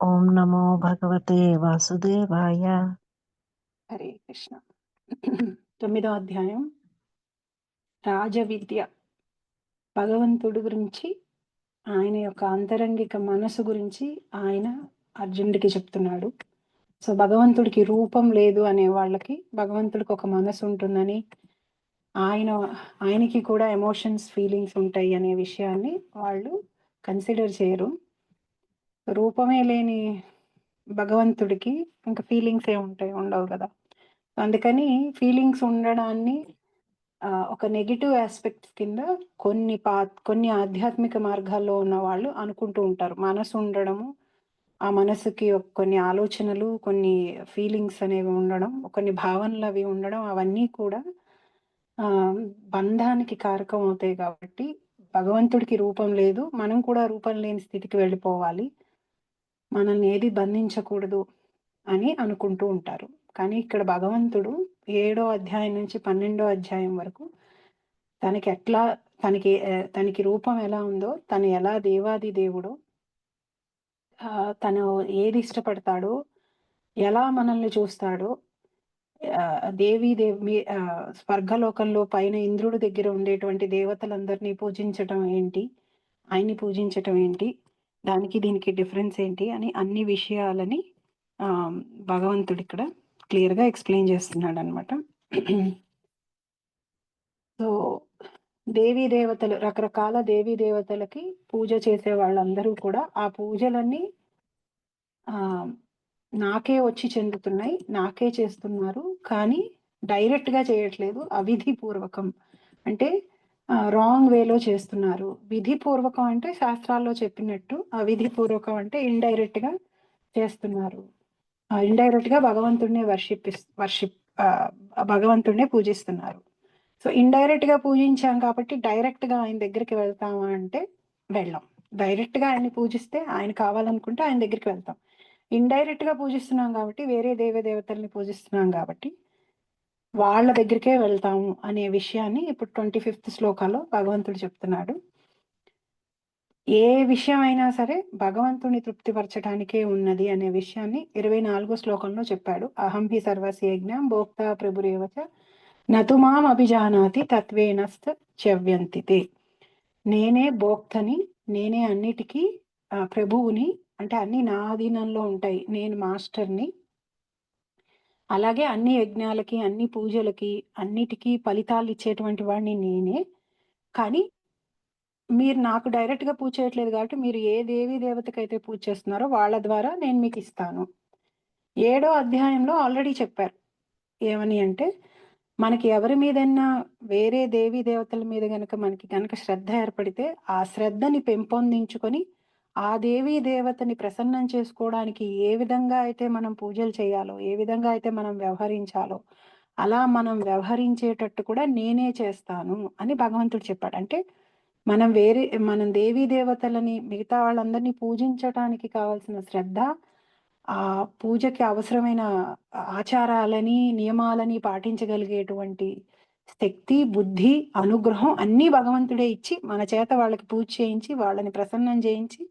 ఓం నమో భగవతే వాసుదేవాయ. హరే కృష్ణ. 9వ అధ్యాయం రాజవిద్య. భగవంతుడి గురించి, ఆయన యొక్క అంతరంగిక మనసు గురించి ఆయన అర్జునుడికి చెప్తున్నాడు. సో భగవంతుడికి రూపం లేదు అనే వాళ్ళకి భగవంతుడికి ఒక మనసు ఉంటుందని, ఆయనకి కూడా ఎమోషన్స్ ఫీలింగ్స్ ఉంటాయి అనే విషయాన్ని వాళ్ళు కన్సిడర్ చేయరు. రూపమే లేని భగవంతుడికి ఇంకా ఫీలింగ్స్ ఉండవు కదా. అందుకని ఫీలింగ్స్ ఉండడాన్ని ఒక నెగెటివ్ ఆస్పెక్ట్స్ కింద కొన్ని ఆధ్యాత్మిక మార్గాల్లో ఉన్న వాళ్ళు అనుకుంటూ ఉంటారు. మనసు ఉండడము, ఆ మనసుకి కొన్ని ఆలోచనలు, కొన్ని ఫీలింగ్స్ అనేవి ఉండడం, కొన్ని భావనలు అవి ఉండడం, అవన్నీ కూడా బంధానికి కారకం అవుతాయి. కాబట్టి భగవంతుడికి రూపం లేదు, మనం కూడా రూపం లేని స్థితికి వెళ్ళిపోవాలి, మనల్ని ఏది బంధించకూడదు అని అనుకుంటూ ఉంటారు. కానీ ఇక్కడ భగవంతుడు 7వ అధ్యాయం నుంచి 12వ అధ్యాయం వరకు తనకి రూపం ఎలా ఉందో, తను ఎలా దేవాది దేవుడో, తను ఏది ఇష్టపడతాడో, ఎలా మనల్ని చూస్తాడో, స్వర్గలోకంలో పైన ఇంద్రుడి దగ్గర ఉండేటువంటి దేవతలందరినీ పూజించటం ఏంటి, ఆయన్ని పూజించటం ఏంటి, దానికి దీనికి డిఫరెన్స్ ఏంటి అని అన్ని విషయాలని భగవంతుడు ఇక్కడ క్లియర్ గా ఎక్స్ప్లెయిన్ చేస్తున్నాడు అనమాట. సో దేవీ దేవతలు, రకరకాల దేవీ దేవతలకి పూజ చేసే వాళ్ళందరూ కూడా ఆ పూజలన్నీ నాకే వచ్చి చెందుతున్నాయి, నాకే చేస్తున్నారు, కానీ డైరెక్ట్ గా చేయట్లేదు, అవిధి పూర్వకం అంటే రాంగ్ వేలో చేస్తున్నారు. విధి పూర్వకం అంటే శాస్త్రాల్లో చెప్పినట్టు, అవిధి పూర్వకం అంటే ఇండైరెక్ట్ గా చేస్తున్నారు. ఇండైరెక్ట్ గా భగవంతుడిని భగవంతుడిని పూజిస్తున్నారు. సో ఇండైరెక్ట్ గా పూజించాం కాబట్టి డైరెక్ట్ గా ఆయన దగ్గరికి వెళ్తామా అంటే వెళ్ళాం. డైరెక్ట్ గా ఆయన్ని పూజిస్తే, ఆయన కావాలనుకుంటే ఆయన దగ్గరికి వెళ్తాం. ఇండైరెక్ట్ గా పూజిస్తున్నాం కాబట్టి, వేరే దేవతల్ని పూజిస్తున్నాం కాబట్టి వాళ్ళ దగ్గరికే వెళ్తాము అనే విషయాన్ని ఇప్పుడు 25th శ్లోకాలో భగవంతుడు చెప్తున్నాడు. ఏ విషయం అయినా సరే భగవంతుని తృప్తిపరచడానికే ఉన్నది అనే విషయాన్ని 24వ శ్లోకంలో చెప్పాడు. అహం హి సర్వస్య యజ్ఞం భోక్తా ప్రభురేవచ నతుమాం అభిజానాతి తత్వేనస్త చ్యవ్యంతితే. నేనే భోక్తని, నేనే అన్నిటికీ ప్రభువుని, అంటే అన్ని నా అధీనంలో ఉంటాయి, నేను మాస్టర్ని. అలాగే అన్ని యజ్ఞాలకి, అన్ని పూజలకి, అన్నిటికీ ఫలితాలు ఇచ్చేటువంటి వాడిని నేనే. కానీ మీరు నాకు డైరెక్ట్ గా పూజ చేయట్లేదు కాబట్టి మీరు ఏ దేవీ దేవతకైతే పూజ చేస్తున్నారో వాళ్ళ ద్వారా నేను మీకు ఇస్తాను. 7వ అధ్యాయంలో ఆల్రెడీ చెప్పారు. ఏమని అంటే, మనకి ఎవరి మీదైనా వేరే దేవీ దేవతల మీద మనకి గనక శ్రద్ధ ఏర్పడితే, ఆ శ్రద్ధని పెంపొందించుకొని ఆ దేవీ దేవతని ప్రసన్నం చేసుకోవడానికి ఏ విధంగా అయితే మనం పూజలు చేయాలో, ఏ విధంగా అయితే మనం వ్యవహరించాలో, అలా మనం వ్యవహరించేటట్టు కూడా నేనే చేస్తాను అని భగవంతుడు చెప్పాడు. అంటే మనం దేవీ దేవతలని, మిగతా వాళ్ళందరినీ పూజించటానికి కావాల్సిన శ్రద్ధ, ఆ పూజకి అవసరమైన ఆచారాలని, నియమాలని పాటించగలిగేటువంటి శక్తి, బుద్ధి, అనుగ్రహం అన్నీ భగవంతుడే ఇచ్చి మన చేత వాళ్ళకి పూజ చేయించి, వాళ్ళని ప్రసన్నం చేయించి,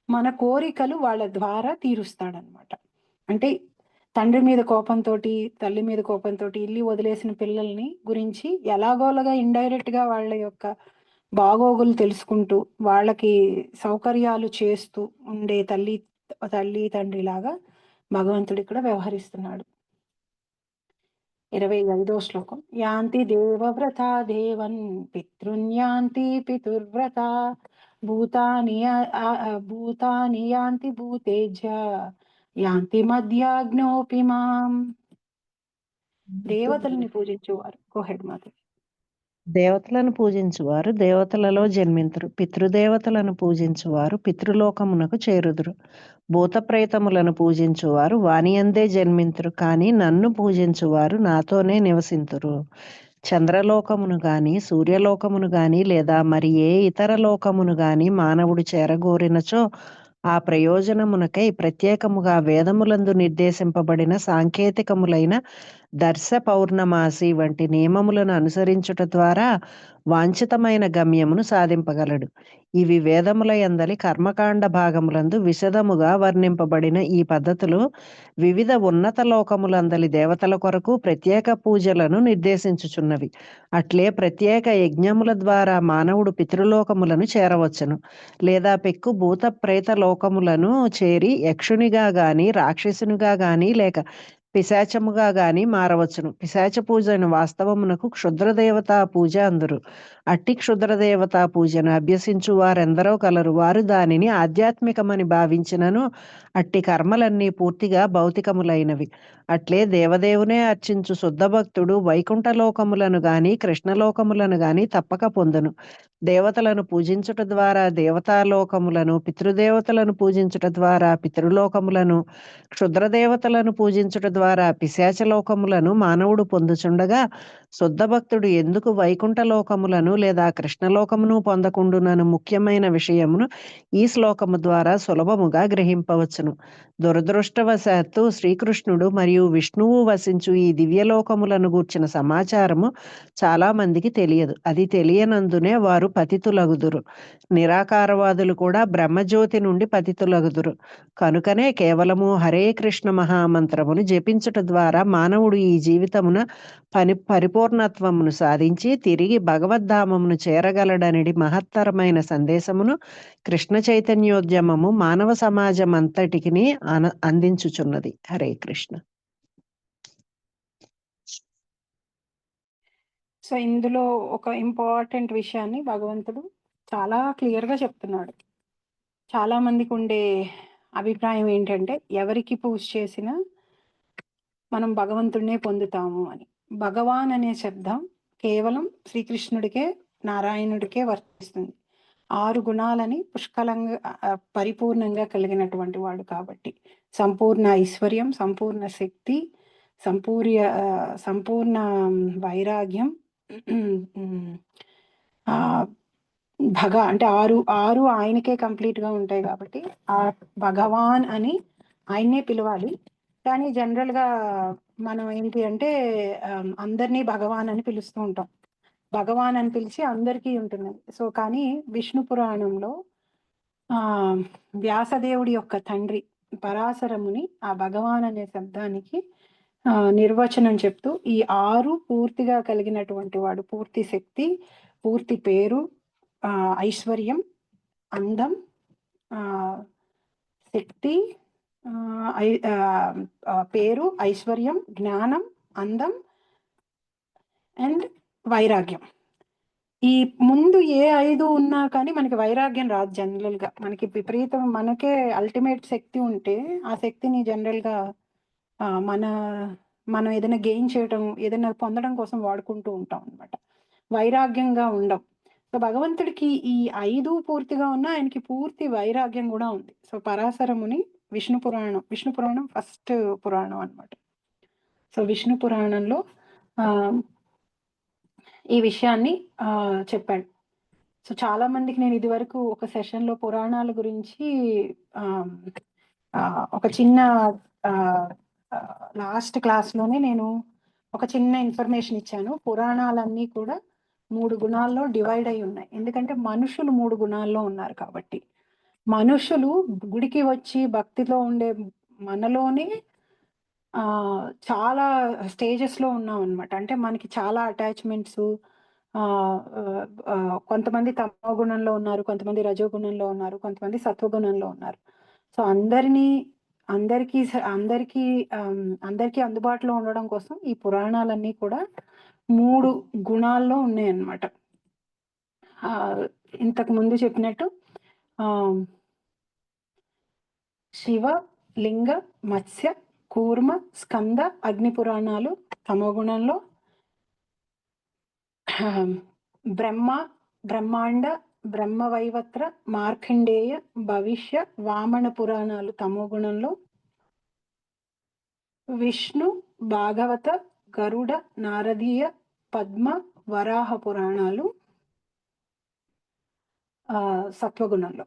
మన కోరికలు వాళ్ళ ద్వారా తీరుస్తాడనమాట. అంటే తండ్రి మీద కోపంతో, తల్లి మీద కోపంతో ఇల్లు వదిలేసిన పిల్లల్ని గురించి ఎలాగోలాగా ఇండైరెక్ట్ గా వాళ్ళ యొక్క బాగోగులు తెలుసుకుంటూ, వాళ్ళకి సౌకర్యాలు చేస్తూ ఉండే తల్లి తండ్రి లాగా భగవంతుడు ఇక్కడ వ్యవహరిస్తున్నాడు. 25వ శ్లోకం. యాంతి దేవవ్రత దేవన్ పితృన్యాంతి పితుర్వ్రత భూతాని యాంతి భూతేజ్య యాంతి మధ్యాగ్నోపి మాం. దేవతల్ని పూజించేవారు. గోహెడ్ మాధవి. దేవతలను పూజించువారు దేవతలలో జన్మింతురు. పితృదేవతలను పూజించువారు పితృలోకమునకు చేరుదురు. భూత ప్రేతములను పూజించువారు వానియందే జన్మింతురు. కానీ నన్ను పూజించువారు నాతోనే నివసింతురు. చంద్రలోకమును గాని, సూర్యలోకమును గాని, లేదా మరి ఏ ఇతర లోకమును గాని మానవుడు చేరగోరినచో ఆ ప్రయోజనమునకై ప్రత్యేకముగా వేదములందు నిర్దేశింపబడిన సాంకేతికములైన దర్శ పౌర్ణమాసి వంటి నియమములను అనుసరించుట ద్వారా వాంఛితమైన గమ్యమును సాధింపగలడు. ఇవి వేదముల యందలి కర్మకాండ భాగములందు విశదముగా వర్ణింపబడిన ఈ పద్ధతులు వివిధ ఉన్నత లోకములందలి దేవతల కొరకు ప్రత్యేక పూజలను నిర్దేశించుచున్నవి. అట్లే ప్రత్యేక యజ్ఞముల ద్వారా మానవుడు పితృలోకములను చేరవచ్చును, లేదా పెక్కు భూత ప్రేత లోకములను చేరి యక్షునిగా గాని రాక్షసునిగా గాని లేక పిశాచముగా గాని మారవచ్చును. పిశాచ పూజను వాస్తవమునకు క్షుద్రదేవతా పూజ అందురు. అట్టి క్షుద్రదేవతా పూజను అభ్యసించు వారెందరో కలరు. వారు దానిని ఆధ్యాత్మికమని భావించినను అట్టి కర్మలన్నీ పూర్తిగా భౌతికములైనవి. అట్లే దేవదేవునే అర్చించు శుద్ధ భక్తుడు వైకుంఠలోకములను గాని కృష్ణలోకములను గాని తప్పక పొందును. దేవతలను పూజించుట ద్వారా దేవతాలోకములను, పితృదేవతలను పూజించుట ద్వారా పితృలోకములను, క్షుద్రదేవతలను పూజించుట ద్వారా పిశాచలోకములను మానవుడు పొందుచుండగా, శుద్ధ భక్తుడు ఎందుకు వైకుంఠలోకములను లేదా కృష్ణలోకమును పొందకుండునను ముఖ్యమైన విషయమును ఈ శ్లోకము ద్వారా సులభముగా గ్రహింపవచ్చును. దురదృష్టవశాత్తు శ్రీకృష్ణుడు మరియు విష్ణువు వసించు ఈ దివ్యలోకములను గూర్చిన సమాచారము చాలా మందికి తెలియదు. అది తెలియనందునే వారు పతితులగుదురు. నిరాకారవాదులు కూడా బ్రహ్మజ్యోతి నుండి పతితులగుదురు. కనుకనే కేవలము హరే కృష్ణ మహామంత్రమును జపించుట ద్వారా మానవుడు ఈ జీవితమున పరిపూర్ణత్వమును సాధించి తిరిగి భగవద్ధామమును చేరగలడనడి మహత్తరమైన సందేశమును కృష్ణ చైతన్యోద్యమము మానవ సమాజం అంతటికి అందించుచున్నది. హరే కృష్ణ. సో ఇందులో ఒక ఇంపార్టెంట్ విషయాన్ని భగవంతుడు చాలా క్లియర్గా చెప్తున్నాడు. చాలా మందికి ఉండే అభిప్రాయం ఏంటంటే ఎవరికి పూజ చేసినా మనం భగవంతుడినే పొందుతాము అని. భగవాన్ అనే శబ్దం కేవలం శ్రీకృష్ణుడికే నారాయణుడికే వర్తిస్తుంది. 6 గుణాలని పుష్కలంగా పరిపూర్ణంగా కలిగినటువంటి వాడు కాబట్టి సంపూర్ణ ఐశ్వర్యం, సంపూర్ణ శక్తి, సంపూర్ణ వైరాగ్యం, అంటే ఆరు ఆయనకే కంప్లీట్ గా ఉంటాయి కాబట్టి ఆ భగవాన్ అని ఆయన్నే పిలవాలి. కానీ జనరల్ గా మనం ఏంటి అంటే అందరినీ భగవాన్ అని పిలుస్తూ ఉంటాం. భగవాన్ అని పిలిచి అందరికీ ఉంటుంది. సో కానీ విష్ణు పురాణంలో వ్యాసదేవుడి యొక్క తండ్రి పరాశరముని ఆ భగవాన్ అనే శబ్దానికి నిర్వచనం చెప్తూ ఈ 6 పూర్తిగా కలిగినటువంటి వాడు, పూర్తి శక్తి, పూర్తి పేరు, ఐశ్వర్యం, అందం, శక్తి, పేరు, ఐశ్వర్యం, జ్ఞానం, అందం అండ్ వైరాగ్యం. ఈ ముందు ఏ 5 ఉన్నా కానీ మనకి వైరాగ్యం రాదు. జనరల్ గా మనకి విపరీతం, మనకే అల్టిమేట్ శక్తి ఉంటే ఆ శక్తిని జనరల్ గా మనం ఏదైనా గెయిన్ చేయడం, ఏదైనా పొందడం కోసం వాడుకుంటూ ఉంటాం అనమాట. వైరాగ్యంగా ఉండం. సో భగవంతుడికి ఈ 5 పూర్తిగా ఉన్నా ఆయనకి పూర్తి వైరాగ్యం కూడా ఉంది. సో పరాశరముని విష్ణు పురాణం ఫస్ట్ పురాణం అనమాట. సో విష్ణు పురాణంలో ఈ విషయాన్ని చెప్పాడు. సో చాలా మందికి నేను ఇది వరకు ఒక సెషన్లో పురాణాల గురించి ఒక చిన్న లాస్ట్ క్లాస్లోనే నేను ఒక చిన్న ఇన్ఫర్మేషన్ ఇచ్చాను. పురాణాలన్నీ కూడా 3 గుణాల్లో డివైడ్ అయి ఉన్నాయి. ఎందుకంటే మనుషులు 3 గుణాల్లో ఉన్నారు కాబట్టి. మనుషులు గుడికి వచ్చి భక్తిలో ఉండే మనలోనే చాలా స్టేజెస్లో ఉన్నాం అనమాట. అంటే మనకి చాలా అటాచ్మెంట్స్, కొంతమంది తమో గుణంలో ఉన్నారు, కొంతమంది రజోగుణంలో ఉన్నారు, కొంతమంది సత్వగుణంలో ఉన్నారు. సో అందరికీ అందుబాటులో ఉండడం కోసం ఈ పురాణాలన్నీ కూడా 3 గుణాల్లో ఉన్నాయన్నమాట. ఇంతకు ముందు చెప్పినట్టు శివ, లింగ, మత్స్య, కూర్మ, స్కంద, అగ్ని పురాణాలు తమో గుణంలో, బ్రహ్మాండ, బ్రహ్మవైవత్ర, మార్కండేయ, భవిష్య, వామన పురాణాలు తమో గుణంలో, విష్ణు, భాగవత, గరుడ, నారదీయ, పద్మ, వరాహ పురాణాలు సత్వగుణంలో.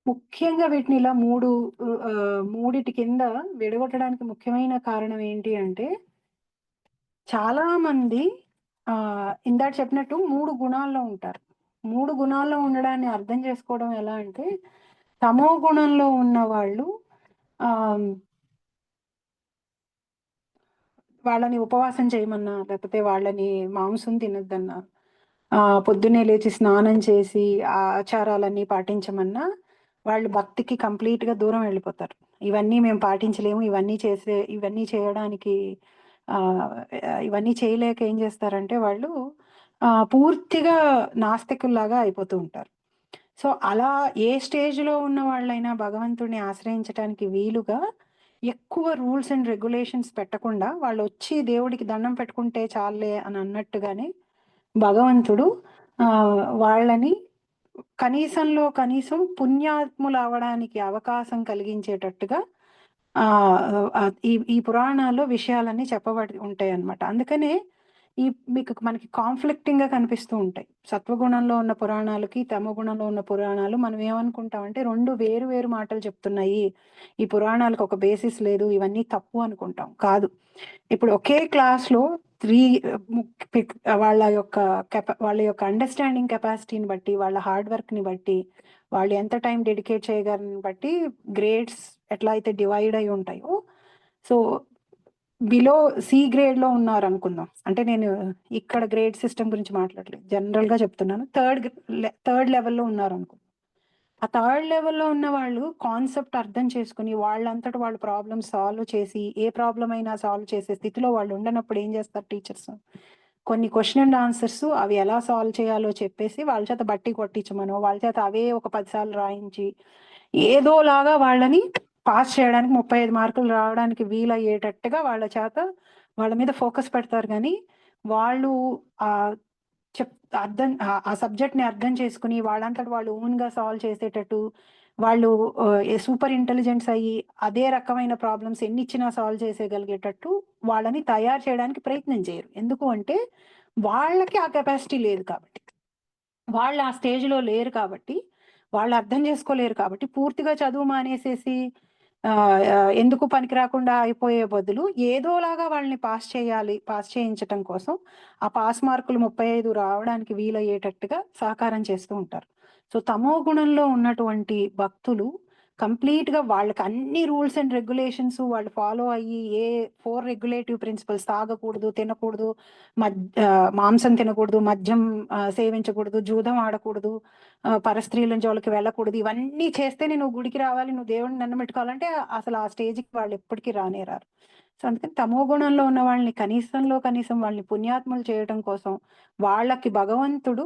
ముఖ్యంగా వీటిని ఇలా మూడిటి కింద విడగొట్టడానికి ముఖ్యమైన కారణం ఏంటి అంటే, చాలా మంది ఇందాక చెప్పినట్టు 3 గుణాల్లో ఉంటారు. 3 గుణాల్లో ఉండడాన్ని అర్థం చేసుకోవడం ఎలా అంటే, తమో గుణంలో ఉన్నవాళ్ళు ఆహ్, వాళ్ళని ఉపవాసం చేయమన్నా, లేకపోతే వాళ్ళని మాంసం తినొద్దన్నా, పొద్దున్నే లేచి స్నానం చేసి ఆ ఆచారాలన్నీ పాటించమన్నా, వాళ్ళు భక్తికి కంప్లీట్‌గా దూరం వెళ్ళిపోతారు. ఇవన్నీ మేము పాటించలేము. ఇవన్నీ చేయడానికి ఆహ్, ఇవన్నీ చేయలేక ఏం చేస్తారంటే వాళ్ళు పూర్తిగా నాస్తికుల్లాగా అయిపోతూ ఉంటారు. సో, అలా ఏ స్టేజ్‌లో ఉన్న వాళ్ళైనా భగవంతుడిని ఆశ్రయించటానికి వీలుగా ఎక్కువ రూల్స్ అండ్ రెగ్యులేషన్స్ పెట్టకుండా వాళ్ళొచ్చి దేవుడికి దండం పెట్టుకుంటే చాలులే అని అన్నట్టుగానే భగవంతుడు వాళ్ళని కనీసంలో కనీసం పుణ్యాత్ములవ్వడానికి అవకాశం కలిగించేటట్టుగా ఈ పురాణాల్లో విషయాలన్నీ చెప్పబడి ఉంటాయన్నమాట. అందుకనే మనకి కాన్‌ఫ్లిక్టింగ్‌గా కనిపిస్తూ ఉంటాయి. సత్వగుణంలో ఉన్న పురాణాలకి, తమో గుణంలో ఉన్న పురాణాలు మనం ఏమనుకుంటామంటే 2 వేరు వేరు మాటలు చెప్తున్నాయి. ఈ పురాణాలకు ఒక బేసిస్ లేదు. ఇవన్నీ తప్పు అనుకుంటాం. కాదు. ఇప్పుడు ఒకే క్లాస్‌లో 3 ముక్ పిక్ వాళ్ళ యొక్క అండర్‌స్టాండింగ్ కెపాసిటీని బట్టి, వాళ్ళ హార్డ్ వర్క్‌ని బట్టి, వాళ్ళు ఎంత టైం డెడికేట్ చేయగలరని బట్టి గ్రేడ్స్ ఎట్లా అయితే డివైడ్ అయ్యి ఉంటాయో, సో, బిలో సి గ్రేడ్‌లో ఉన్నారనుకుందాం. అంటే నేను ఇక్కడ గ్రేడ్ సిస్టమ్ గురించి మాట్లాడలేదు. జనరల్‌గా చెప్తున్నాను. థర్డ్ లెవెల్‌లో ఉన్నారనుకో. ఆ థర్డ్ లెవెల్‌లో ఉన్న వాళ్ళు కాన్సెప్ట్ అర్థం చేసుకొని, వాళ్ళంతట వాళ్ళు ప్రాబ్లమ్ సాల్వ్ చేసి, ఏ ప్రాబ్లమ్ అయినా సాల్వ్ చేసే స్థితిలో వాళ్ళు ఉండనప్పుడు ఏం చేస్తారు టీచర్స్? కొన్ని క్వెషన్ అండ్ ఆన్సర్స్ అవి ఎలా సాల్వ్ చేయాలో చెప్పేసి, వాళ్ళ చేత బట్టి కొట్టించమనో, వాళ్ళ చేత అవే ఒక 10 సార్లు రాయించి, ఏదోలాగా వాళ్ళని పాస్ చేయడానికి 35 మార్కులు రావడానికి వీలయ్యేటట్టుగా వాళ్ళ మీద ఫోకస్ పెడతారు గానీ, వాళ్ళు ఆహ్, చెప్ ఆ సబ్జెక్ట్‌ని అర్థం చేసుకొని వాళ్ళంతట వాళ్ళు ఓన్‌గా సాల్వ్ చేసేటట్టు, వాళ్ళు సూపర్ ఇంటెలిజెంట్స్ అయ్యి, అదే రకమైన ప్రాబ్లమ్స్ ఎన్నిచ్చినా సాల్వ్ చేసేయగలిగేటట్టు వాళ్ళని తయారు చేయడానికి ప్రయత్నం చేయరు. ఎందుకు అంటే, వాళ్ళకి ఆ కెపాసిటీ లేదు కాబట్టి. వాళ్ళు ఆ స్టేజ్‌లో లేరు కాబట్టి, వాళ్ళు అర్థం చేసుకోలేరు కాబట్టి, పూర్తిగా చదువు మానేసేసి ఎందుకు పనికి రాకుండా అయిపోయే బదులు, ఏదోలాగా వాళ్ళని పాస్ చేయించటం కోసం, ఆ పాస్ మార్కులు 35 రావడానికి వీలయ్యేటట్టుగా సహకారం చేస్తూ ఉంటారు. సో, తమో గుణంలో ఉన్నటువంటి భక్తులు కంప్లీట్‌గా వాళ్ళకి అన్ని రూల్స్ అండ్ రెగ్యులేషన్స్ వాళ్ళు ఫాలో అయ్యి, 4 రెగ్యులేటివ్ ప్రిన్సిపల్స్ తాగకూడదు, తినకూడదు, మాంసం తినకూడదు, మద్యం సేవించకూడదు, జూదం ఆడకూడదు, పరస్త్రీల జోలికి వెళ్ళకూడదు. ఇవన్నీ చేస్తేనే నువ్వు గుడికి రావాలి, నువ్వు దేవుడిని దండం పెట్టుకోవాలంటే అసలు ఆ స్టేజ్‌కి వాళ్ళెప్పటికి రానే రారు. సో, అందుకని తమో గుణంలో ఉన్న వాళ్ళని కనీసంలో కనీసం వాళ్ళని పుణ్యాత్ములు చేయటం కోసం వాళ్ళకి భగవంతుడు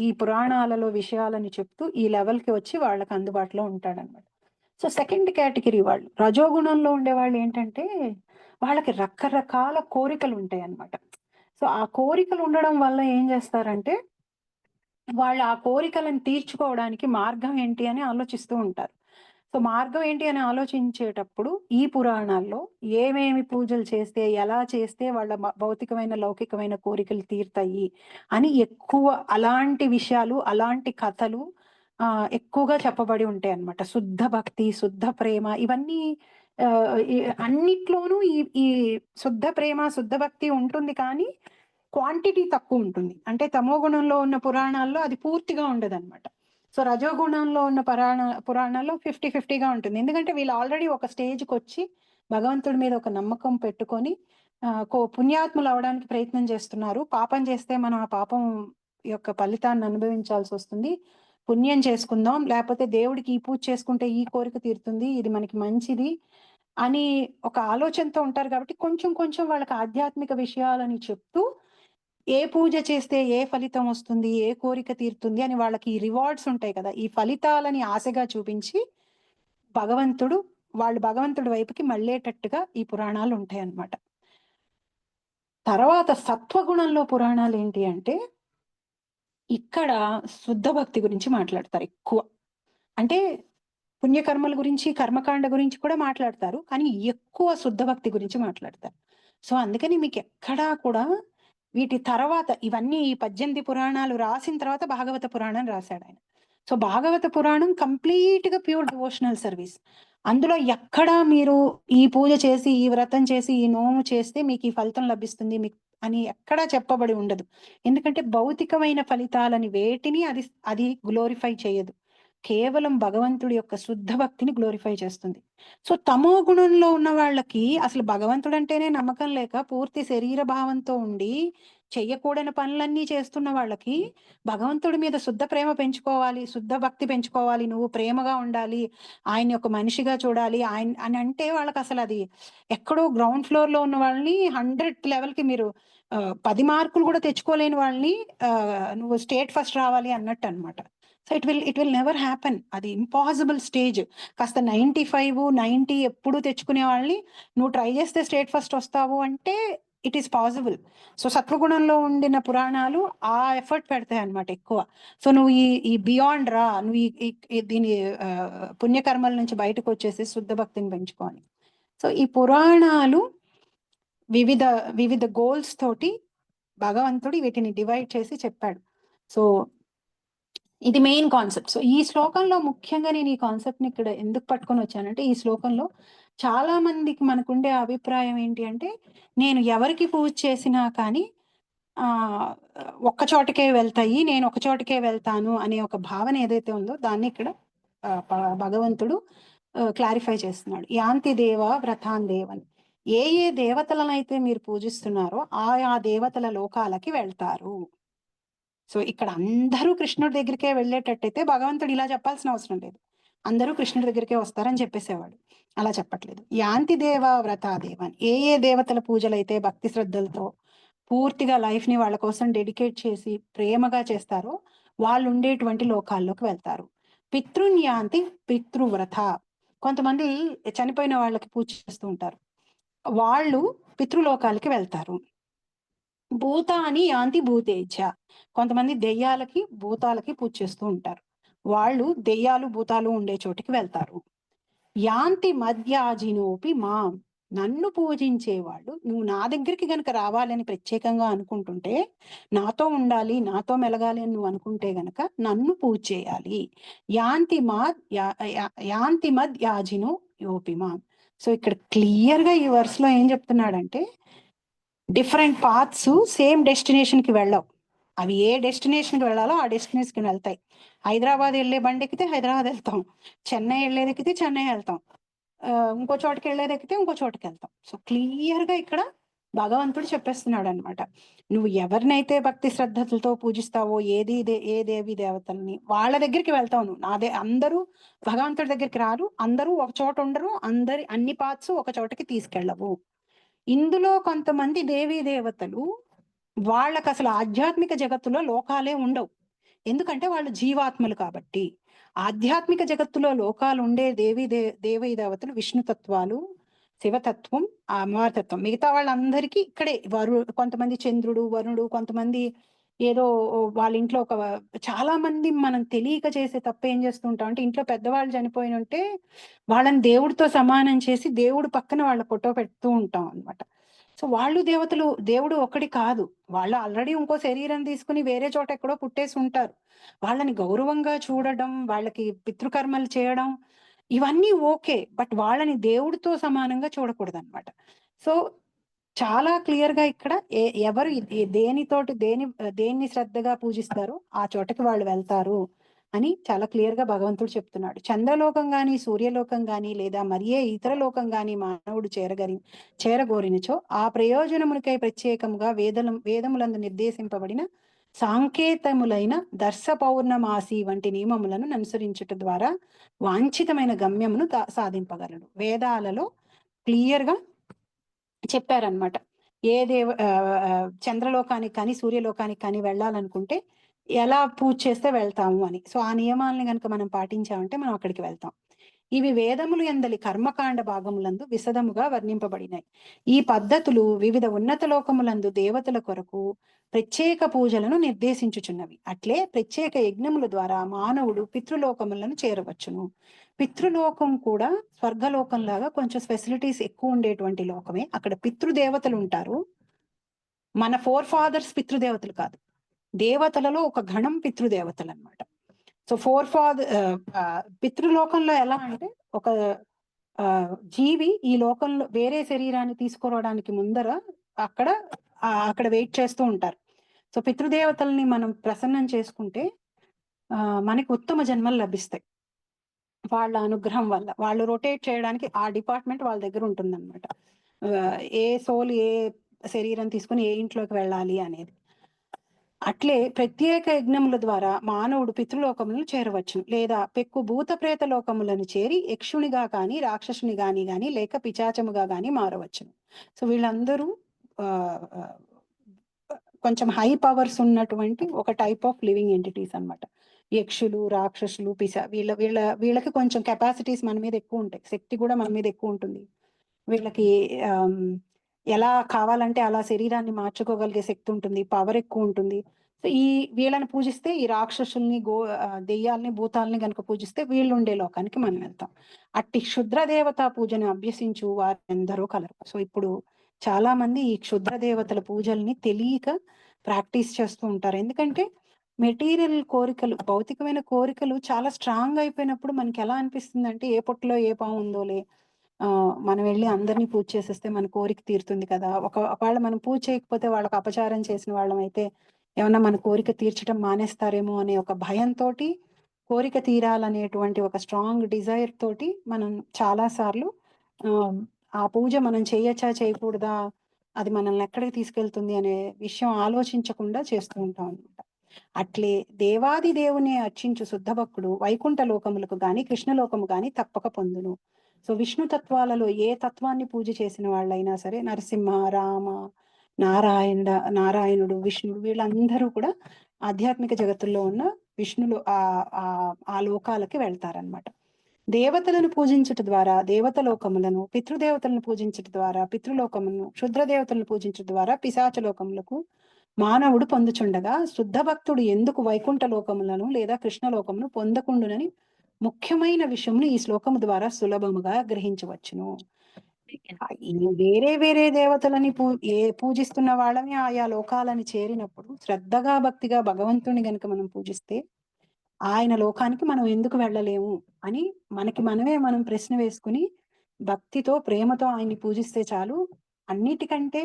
ఈ పురాణాలలో విషయాలని చెప్తూ ఈ లెవెల్‌కి వచ్చి వాళ్ళకి అందుబాటులో ఉంటాడనమాట. సో, సెకండ్ కేటగరీ వాళ్ళు. రజోగుణంలో ఉండేవాళ్ళేంటంటే, వాళ్ళకి రకరకాల కోరికలుంటాయన్నమాట. సో, ఆ కోరికలుండడం వల్ల ఏం జేస్తారంటే, వాళ్ళు ఆ కోరికలను తీర్చుకోవడానికి మార్గం ఏంటి అని ఆలోచిస్తూ ఉంటారు. సో, మార్గం ఏంటి అని ఆలోచించేటప్పుడు ఈ పురాణాల్లో ఏమేమి పూజలు చేస్తే, ఎలా చేస్తే వాళ్ళ భౌతికమైన, లౌకికమైన కోరికలు తీరుతాయి అని ఎక్కువ అలాంటి విషయాలు, అలాంటి కథలు ఎక్కువగా చెప్పబడి ఉంటాయన్నమాట. శుద్ధ భక్తి, శుద్ధ ప్రేమ ఇవన్నీ ఆహ్, ఈ అన్నిట్లోనూ ఈ ఈ శుద్ధ ప్రేమ, శుద్ధ భక్తి ఉంటుంది కానీ క్వాంటిటీ తక్కువుంటుంది. అంటే తమోగుణంలో ఉన్న పురాణాల్లో అది పూర్తిగా ఉండదనమాట. సో, రజోగుణంలో ఉన్న పురాణాల్లో 50, 50గా ఉంటుంది. ఎందుకంటే వీళ్ళు ఆల్రెడీ ఒక స్టేజ్‌కొచ్చి భగవంతుడి మీద ఒక నమ్మకం పెట్టుకొని పుణ్యాత్ములు అవ్వడానికి ప్రయత్నం చేస్తున్నారు. పాపం చేస్తే మనం ఆ పాపం యొక్క ఫలితాన్ని అనుభవించాల్సొస్తుంది. పుణ్యం చేసుకుందాం. లేపోతే దేవుడికి ఈ పూజ చేసుకుంటే ఈ కోరిక తీరుతుంది. ఇది మనకి మంచిది అని ఒక ఆలోచనతో ఉంటారు కాబట్టి కొంచెం కొంచెం వాళ్ళకి ఆధ్యాత్మిక విషయాలని చెప్తూ ఏ పూజ చేస్తే ఏ ఫలితం వస్తుంది? ఏ కోరిక తీరుతుంది? అని వాళ్ళకి ఈ రివార్డ్స్ ఉంటాయి కదా! ఈ ఫలితాలని ఆశగా చూపించి భగవంతుడు వాళ్ళు భగవంతుడి వైపుకి మళ్ళేటట్టుగా ఈ పురాణాలుంటాయన్నమాట. తర్వాత సత్వగుణంలో పురాణాలేంటి అంటే, ఇక్కడ శుద్ధ భక్తి గురించి మాట్లాడతారెక్కువ. అంటే పుణ్యకర్మల గురించి, కర్మకాండ గురించి కూడా మాట్లాడతారు. కానీ ఎక్కువ శుద్ధ భక్తి గురించి మాట్లాడతారు. సో, అందుకని మీకెక్కడా కూడా వీటి తర్వాత ఇవన్నీ ఈ 18 పురాణాలు రాసిన తర్వాత భాగవత పురాణం రాసాడాయన. సో భాగవత పురాణం కంప్లీట్ గా ప్యూర్ డివోషనల్ సర్వీస్. అందులో ఎక్కడా మీరు ఈ పూజ చేసి, ఈ వ్రతం చేసి, ఈ నోము చేస్తే మీకు ఈ ఫలితం లభిస్తుంది మీకు అని ఎక్కడా చెప్పబడి ఉండదు. ఎందుకంటే భౌతికమైన ఫలితాలని వేటిని అది అది గ్లోరిఫై చేయదు. కేవలం భగవంతుడి యొక్క శుద్ధ భక్తిని గ్లోరిఫై చేస్తుంది. సో తమో గుణంలో ఉన్న వాళ్ళకి అసలు భగవంతుడు అంటేనే నమ్మకం లేక పూర్తి శరీర భావంతో ఉండి చెయ్యకూడని పనులన్నీ చేస్తున్న వాళ్ళకి భగవంతుడి మీద శుద్ధ ప్రేమ పెంచుకోవాలి, శుద్ధ భక్తి పెంచుకోవాలి, నువ్వు ప్రేమగా ఉండాలి, ఆయన ఒక మనిషిగా చూడాలి ఆయన అని అంటే వాళ్ళకి అసలు అది ఎక్కడో గ్రౌండ్ ఫ్లోర్ లో ఉన్న వాళ్ళని 100th లెవెల్ కి మీరు 10 మార్కులు కూడా తెచ్చుకోలేని వాళ్ళని నువ్వు స్టేట్ ఫస్ట్ రావాలి అన్నట్టు అనమాట. So it will never happen. అది ఇంపాసిబుల్ స్టేజ్. కాస్త 95, 90 ఎప్పుడు తెచ్చుకునే వాళ్ళని నువ్వు ట్రై చేస్తే స్టేట్ ఫస్ట్ వస్తావు అంటే ఇట్ ఈస్ పాసిబుల్. సో సత్వగుణంలో ఉండిన పురాణాలు ఆ ఎఫర్ట్ పెడతాయి అనమాట ఎక్కువ. సో నువ్వు ఈ బియాండ్ రా, నువ్వు దీని పుణ్యకర్మల నుంచి బయటకు వచ్చేసి శుద్ధ భక్తిని పెంచుకోవాలి. సో ఈ పురాణాలు వివిధ వివిధ గోల్స్ తోటి భగవంతుడు వీటిని డివైడ్ చేసి చెప్పాడు. సో ఇది మెయిన్ కాన్సెప్ట్. సో ఈ శ్లోకంలో ముఖ్యంగా నేను ఈ కాన్సెప్ట్ ని ఇక్కడ ఎందుకు పట్టుకొని వచ్చానంటే, ఈ శ్లోకంలో చాలా మందికి మనకుండే అభిప్రాయం ఏంటి అంటే, నేను ఎవరికి పూజ చేసినా కానీ ఒక్క చోటకే వెళ్తాయి, నేను ఒక చోటకే వెళ్తాను అనే ఒక భావన ఏదైతే ఉందో దాన్ని ఇక్కడ భగవంతుడు క్లారిఫై చేస్తున్నాడు. యాంతి దేవ వ్రతాన్ దేవన్, ఏ ఏ దేవతలనైతే మీరు పూజిస్తున్నారో ఆయా దేవతల లోకాలకి వెళ్తారు. సో ఇక్కడ అందరూ కృష్ణుడి దగ్గరికే వెళ్ళేటట్టయితే భగవంతుడు ఇలా చెప్పాల్సిన అవసరం లేదు, అందరూ కృష్ణుడి దగ్గరికే వస్తారని చెప్పేసేవాడు. అలా చెప్పట్లేదు. యాంతి దేవ వ్రతాదేవన్, ఏ ఏ దేవతల పూజలైతే భక్తి శ్రద్ధలతో పూర్తిగా లైఫ్ ని వాళ్ళ కోసం డెడికేట్ చేసి ప్రేమగా చేస్తారో వాళ్ళు ఉండేటువంటి లోకాల్లోకి వెళ్తారు. పితృన్యాంతి పితృవ్రత, కొంతమంది చనిపోయిన వాళ్ళకి పూజ చేస్తూ ఉంటారు, వాళ్ళు పితృలోకాలకి వెళ్తారు. భూతాని యాంతి భూతేజ, కొంతమంది దెయ్యాలకి భూతాలకి పూజ చేస్తూ ఉంటారు, వాళ్ళు దెయ్యాలు భూతాలు ఉండే చోటికి వెళ్తారు. యాంతి మధ్యాజినోపి మాం, నన్ను పూజించేవాళ్ళు నువ్వు నా దగ్గరికి గనక రావాలని ప్రత్యేకంగా అనుకుంటుంటే, నాతో ఉండాలి, నాతో మెలగాలి అని నువ్వు అనుకుంటే గనక నన్ను పూజ చేయాలి. యాంతి మద్ యాజినో యోపి మాం. సో ఇక్కడ క్లియర్ గా ఈ వర్స్ లో ఏం చెప్తున్నాడంటే, డిఫరెంట్ పాత్స్ సేమ్ డెస్టినేషన్ కి వెళ్ళవు. అవి ఏ డెస్టినేషన్ కి వెళ్ళాలో ఆ డెస్టినేషన్ కి వెళ్తాయి. హైదరాబాద్ వెళ్ళే బండి ఎక్కితే హైదరాబాద్ వెళ్తాం, చెన్నై వెళ్ళేది ఎక్కితే చెన్నై వెళ్తాం, ఇంకో చోటుకి వెళ్ళేది ఎక్కితే ఇంకో చోటుకి వెళ్తాం. సో క్లియర్ గా ఇక్కడ భగవంతుడు చెప్పేస్తున్నాడు అనమాట, నువ్వు ఎవరినైతే భక్తి శ్రద్ధలతో పూజిస్తావో ఏ దేవి దేవతల్ని వాళ్ళ దగ్గరికి వెళ్తావు నువ్వు. అందరూ భగవంతుడి దగ్గరికి రారు, అందరూ ఒక చోట ఉండరు, అన్ని పార్ట్స్ ఒక చోటకి తీసుకెళ్ళవు. ఇందులో కొంతమంది దేవీ దేవతలు వాళ్ళకి అసలు ఆధ్యాత్మిక జగత్తులో లోకాలే ఉండవు, ఎందుకంటే వాళ్ళు జీవాత్మలు కాబట్టి. ఆధ్యాత్మిక జగత్తులో లోకాలు ఉండే దేవీ దేవతలు విష్ణుతత్వాలు, శివతత్వం, అమ్మవారితత్వం. మిగతా వాళ్ళందరికీ ఇక్కడే కొంతమంది చంద్రుడు, వరుణుడు, కొంతమంది ఏదో వాళ్ళ ఇంట్లో చాలా మంది మనం తెలియక చేసే తప్పు ఏం చేస్తుంటాం అంటే, ఇంట్లో పెద్దవాళ్ళు చనిపోయిన ఉంటే వాళ్ళని దేవుడితో సమానం చేసి దేవుడు పక్కన వాళ్ళ ఫోటో పెడుతూ ఉంటాం అనమాట. సో వాళ్ళు దేవతలు, దేవుడు ఒక్కడి కాదు, వాళ్ళు ఆల్రెడీ ఇంకో శరీరం తీసుకుని వేరే చోట ఎక్కడో పుట్టేసి ఉంటారు. వాళ్ళని గౌరవంగా చూడడం, వాళ్ళకి పితృకర్మలు చేయడం ఇవన్నీ ఓకే, బట్ వాళ్ళని దేవుడితో సమానంగా చూడకూడదు అనమాట. సో చాలా క్లియర్ గా ఇక్కడ ఎవరు దేన్ని శ్రద్ధగా పూజిస్తారో ఆ చోటకి వాళ్ళు వెళ్తారు అని చాలా క్లియర్ గా భగవంతుడు చెప్తున్నాడు. చంద్రలోకం గాని, సూర్యలోకం గాని, లేదా మరియే ఇతర లోకం గాని మానవుడు చేరగోరినచో ఆ ప్రయోజనమునికై ప్రత్యేకముగా వేదములందు నిర్దేశింపబడిన సాంకేతములైన దర్శ పౌర్ణమాసి వంటి నియమములను అనుసరించుట ద్వారా వాంఛితమైన గమ్యమును సాధింపగలడు. వేదాలలో క్లియర్ గా చెప్పారనమాట, చంద్రలోకానికి కానీ సూర్యలోకానికి కానీ వెళ్ళాలనుకుంటే ఎలా పూజ చేస్తే వెళ్తాము అని. సో ఆ నియమాలని కనుక మనం పాటించామంటే మనం అక్కడికి వెళ్తాం. ఇవి వేదములు ఎందలి కర్మకాండ భాగములందు విశదముగా వర్ణింపబడినాయి. ఈ పద్ధతులు వివిధ ఉన్నత లోకములందు దేవతల కొరకు ప్రత్యేక పూజలను నిర్దేశించుచున్నవి. అట్లే ప్రత్యేక యజ్ఞముల ద్వారా మానవుడు పితృలోకములను చేరవచ్చును. పితృలోకం కూడా స్వర్గలోకం లాగా కొంచెం ఫెసిలిటీస్ ఎక్కువ ఉండేటువంటి లోకమే. అక్కడ పితృదేవతలు ఉంటారు. మన ఫాదర్స్ పితృదేవతలు కాదు, దేవతలలో ఒక గణం పితృదేవతలు అన్నమాట. సో పితృలోకంలో ఎలా అంటే ఒక జీవి ఈ లోకంలో వేరే శరీరాన్ని తీసుకురావడానికి ముందర అక్కడ అక్కడ వెయిట్ చేస్తూ ఉంటారు. సో పితృదేవతల్ని మనం ప్రసన్నం చేసుకుంటే మనకి ఉత్తమ జన్మలు లభిస్తాయి. వాళ్ళ అనుగ్రహం వల్ల వాళ్ళు రొటేట్ చేయడానికి ఆ డిపార్ట్మెంట్ వాళ్ళ దగ్గర ఉంటుందన్నమాట. ఏ సోల్ ఏ శరీరం తీసుకుని ఏ ఇంట్లోకి వెళ్ళాలి అనేది. అట్లే ప్రత్యేక యజ్ఞముల ద్వారా మానవుడు పితృలోకములను చేరవచ్చు, లేదా పెక్కు భూత ప్రేత లోకములను చేరి యక్షునిగా గాని రాక్షసునిగా గాని లేక పిచాచముగా గాని మారవచ్చును. సో వీళ్ళందరూ ఆ కొంచెం హై పవర్స్ ఉన్నటువంటి ఒక టైప్ ఆఫ్ లివింగ్ ఎంటిటీస్ అన్నమాట. యక్షులు, రాక్షసులు, వీళ్ళకి కొంచెం కెపాసిటీస్ మన మీద ఎక్కువ ఉంటాయి, శక్తి కూడా మన మీద ఎక్కువ ఉంటుంది. వీళ్ళకి ఎలా కావాలంటే అలా శరీరాన్ని మార్చుకోగలిగే శక్తి ఉంటుంది, పవర్ ఎక్కువ ఉంటుంది. సో వీళ్ళని పూజిస్తే, ఈ రాక్షసుల్ని దెయ్యాల్ని భూతాల్ని గనుక పూజిస్తే వీళ్ళు ఉండే లోకానికి మనం వెళ్తాం. అట్టి క్షుద్ర దేవతా పూజను అభ్యసించు వారు ఎందరో కలరు. సో ఇప్పుడు చాలా మంది ఈ క్షుద్ర దేవతల పూజల్ని తెలియక ప్రాక్టీస్ చేస్తూ ఉంటారు. ఎందుకంటే మెటీరియల్ కోరికలు, భౌతికమైన కోరికలు చాలా స్ట్రాంగ్ అయిపోయినప్పుడు మనకి ఎలా అనిపిస్తుంది అంటే, ఏ పొట్టులో ఏ పాము ఉందోలే, మనం వెళ్ళి అందరినీ పూజ చేసేస్తే మన కోరిక తీరుతుంది కదా. ఒకవేళ మనం పూజ చేయకపోతే వాళ్ళకి అపచారం చేసిన వాళ్ళం అయితే ఏమన్నా మన కోరిక తీర్చడం మానేస్తారేమో అనే ఒక భయంతో, కోరిక తీరాలనేటువంటి ఒక స్ట్రాంగ్ డిజైర్ తోటి మనం చాలా సార్లు ఆ పూజ మనం చేయొచ్చా చేయకూడదా, అది మనల్ని ఎక్కడికి తీసుకెళ్తుంది అనే విషయం ఆలోచించకుండా చేస్తూ ఉంటాం అనమాట. అట్లే దేవాది దేవుని అర్చించు శుద్ధ భక్తుడు వైకుంఠ లోకములకు గాని కృష్ణలోకము గాని తప్పక పొందును. సో విష్ణు తత్వాలలో ఏ తత్వాన్ని పూజ చేసిన వాళ్ళైనా సరే, నరసింహ, రామ, నారాయణుడు, విష్ణుడు, వీళ్ళందరూ కూడా ఆధ్యాత్మిక జగత్తుల్లో ఉన్న విష్ణులు ఆ లోకాలకి వెళ్తారనమాట. దేవతలను పూజించుట ద్వారా దేవతలోకములను, పితృదేవతలను పూజించుట ద్వారా పితృలోకములను, క్షుద్రదేవతలను పూజించుట ద్వారా పిశాచలోకములకు మానవుడు పొందుచుండగా, శుద్ధ భక్తుడు ఎందుకు వైకుంఠ లోకములను లేదా కృష్ణలోకమును పొందకుండునని ముఖ్యమైన విషయమును ఈ శ్లోకము ద్వారా సులభముగా గ్రహించవచ్చును. వేరే వేరే దేవతలని పూజిస్తున్న వాళ్ళని ఆయా లోకాలని చేరినప్పుడు శ్రద్ధగా భక్తిగా భగవంతుని గనుక మనం పూజిస్తే ఆయన లోకానికి మనం ఎందుకు వెళ్ళలేము అని మనకి మనం ప్రశ్న వేసుకుని భక్తితో ప్రేమతో ఆయన్ని పూజిస్తే చాలు, అన్నిటికంటే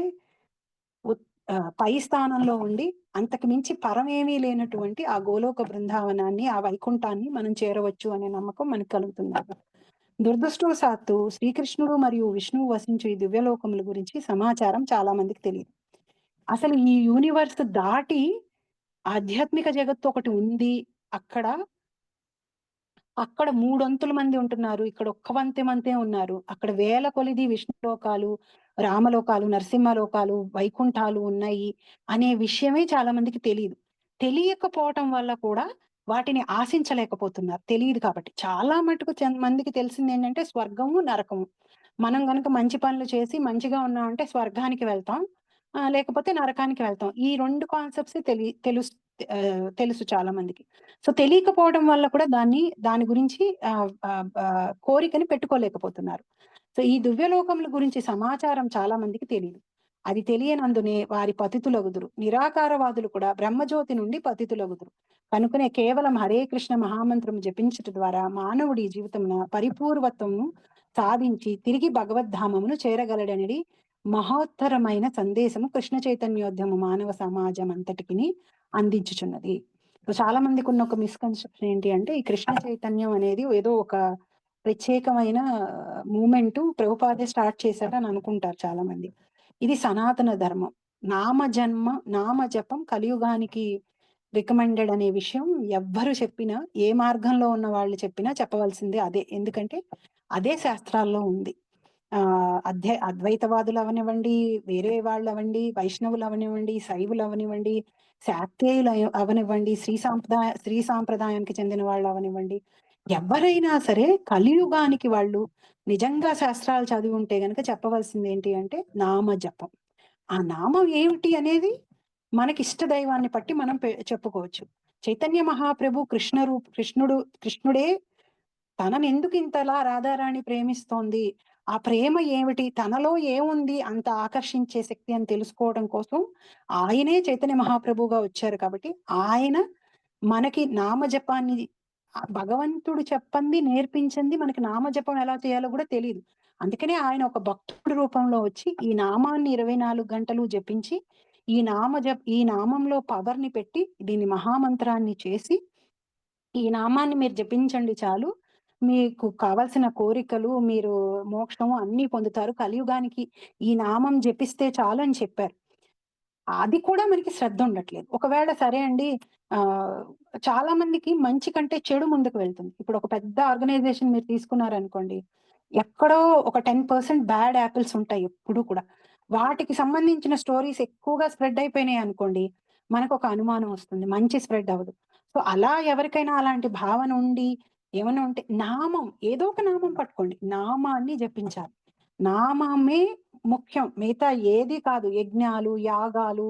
పై స్థానంలో ఉండి అంతకు మించి పరమేమీ లేనటువంటి ఆ గోలోక బృందావనాన్ని, ఆ వైకుంఠాన్ని మనం చేరవచ్చు అనే నమ్మకం మనకు కలుగుతుంది. దురదృష్టవశాత్తు శ్రీకృష్ణుడు మరియు విష్ణువు వసించు ఈ దివ్యలోకముల గురించి సమాచారం చాలా మందికి తెలియదు. అసలు ఈ యూనివర్స్ దాటి ఆధ్యాత్మిక జగత్తు ఒకటి ఉంది, అక్కడ 3 మంది ఉంటున్నారు, ఇక్కడ ఒక్క మంతే ఉన్నారు, అక్కడ వేల కొలిది విష్ణు లోకాలు, రామలోకాలు, నరసింహలోకాలు, వైకుంఠాలు ఉన్నాయి అనే విషయమే చాలా మందికి తెలియదు. తెలియకపోవటం వల్ల కూడా వాటిని ఆశించలేకపోతున్నారు, తెలియదు కాబట్టి. చాలా మటుకు మందికి తెలిసింది ఏంటంటే స్వర్గము, నరకము. మనం గనక మంచి పనులు చేసి మంచిగా ఉన్నామంటే స్వర్గానికి వెళ్తాం, లేకపోతే నరకానికి వెళ్తాం. ఈ 2 కాన్సెప్ట్స్ తెలుసు చాలా మందికి. సో తెలియకపోవడం వల్ల కూడా దాని గురించి కోరికని పెట్టుకోలేకపోతున్నారు. సో ఈ దివ్యలోకముల గురించి సమాచారం చాలా మందికి తెలియదు. అది తెలియనందునే వారి పతితులగుదురు. నిరాకారవాదులు కూడా బ్రహ్మజ్యోతి నుండి పతితులగుదురు. కనుకనే కేవలం హరే కృష్ణ మహామంత్రం జపించట ద్వారా మానవుడి జీవితమున పరిపూర్వత్వము సాధించి తిరిగి భగవద్ధామమును చేరగలడనేది మహోత్తరమైన సందేశము కృష్ణ చైతన్యోద్యమ మానవ సమాజం అంతటికి అందించుచున్నది. చాలా మందికి ఉన్న ఒక మిస్కన్సెప్షన్ ఏంటి అంటే, ఈ కృష్ణ చైతన్యం అనేది ఏదో ఒక ప్రత్యేకమైన మూమెంట్ ప్రభుపాదే స్టార్ట్ చేశారని అనుకుంటారు చాలా మంది. ఇది సనాతన ధర్మం. నామ జపం కలియుగానికి రికమెండెడ్ అనే విషయం ఎవ్వరు చెప్పినా, ఏ మార్గంలో ఉన్న వాళ్ళు చెప్పినా చెప్పవలసిందే అదే. ఎందుకంటే అదే శాస్త్రాల్లో ఉంది. అద్వైతవాదులు అవనివ్వండి, వేరే వాళ్ళు అవ్వండి, వైష్ణవులు అవనివ్వండి, శైవులు అవనివ్వండి, శాక్తేయులు అవనివ్వండి, స్త్రీ సాంప్రదాయానికి చెందిన వాళ్ళు అవనివ్వండి, ఎవరైనా సరే కలియుగానికి వాళ్ళు నిజంగా శాస్త్రాలు చదివి ఉంటే గనక చెప్పవలసింది ఏంటి అంటే నామ జపం. ఆ నామం ఏమిటి అనేది మనకి ఇష్ట దైవాన్ని బట్టి మనం చెప్పుకోవచ్చు. చైతన్య మహాప్రభు కృష్ణుడే తనని ఎందుకు ఇంతలా రాధారాణి ప్రేమిస్తోంది, ఆ ప్రేమ ఏమిటి, తనలో ఏముంది అంత ఆకర్షించే శక్తి అని తెలుసుకోవడం కోసం ఆయనే చైతన్య మహాప్రభుగా వచ్చారు. కాబట్టి ఆయన మనకి నామజపాన్ని భగవంతుడు చెప్పంది, నేర్పించింది మనకి నామజపం ఎలా చేయాలో కూడా తెలీదు. అందుకనే ఆయన ఒక భక్తుడి రూపంలో వచ్చి ఈ నామాన్ని 24 గంటలు జపించి, ఈ నామంలో పవర్‌ని పెట్టి దీన్ని మహామంత్రాన్ని చేసి, ఈ నామాన్ని మీరు జపించండి చాలు. మీకు కావాల్సిన కోరికలు, మీరు మోక్షము అన్నీ పొందుతారు. కలియుగానికి ఈ నామం జపిస్తే చాలు అని చెప్పారు. అది కూడా మనకి శ్రద్ధ ఉండట్లేదు. ఒకవేళ సరే అండి, ఆహ్, చాలా మందికి మంచి కంటే చెడు ముందుకు వెళ్తుంది. ఇప్పుడు ఒక పెద్ద ఆర్గనైజేషన్ మీరు తీసుకున్నారనుకోండి. ఎక్కడో ఒక 10% బ్యాడ్ యాపిల్స్ ఉంటాయి ఎప్పుడు కూడా. వాటికి సంబంధించిన స్టోరీస్ ఎక్కువగా స్ప్రెడ్ అయిపోయినాయనుకోండి, మనకొక అనుమానం వస్తుంది. మంచి స్ప్రెడ్ అవ్వదు. సో, అలా ఎవరికైనా అలాంటి భావన ఉండి, ఏమన్నా ఉంటే నామం ఏదో ఒక నామం పట్టుకోండి. నామాన్ని జపించాలి. నామమే ముఖ్యం. మిగతా ఏది కాదు. యజ్ఞాలు, యాగాలు,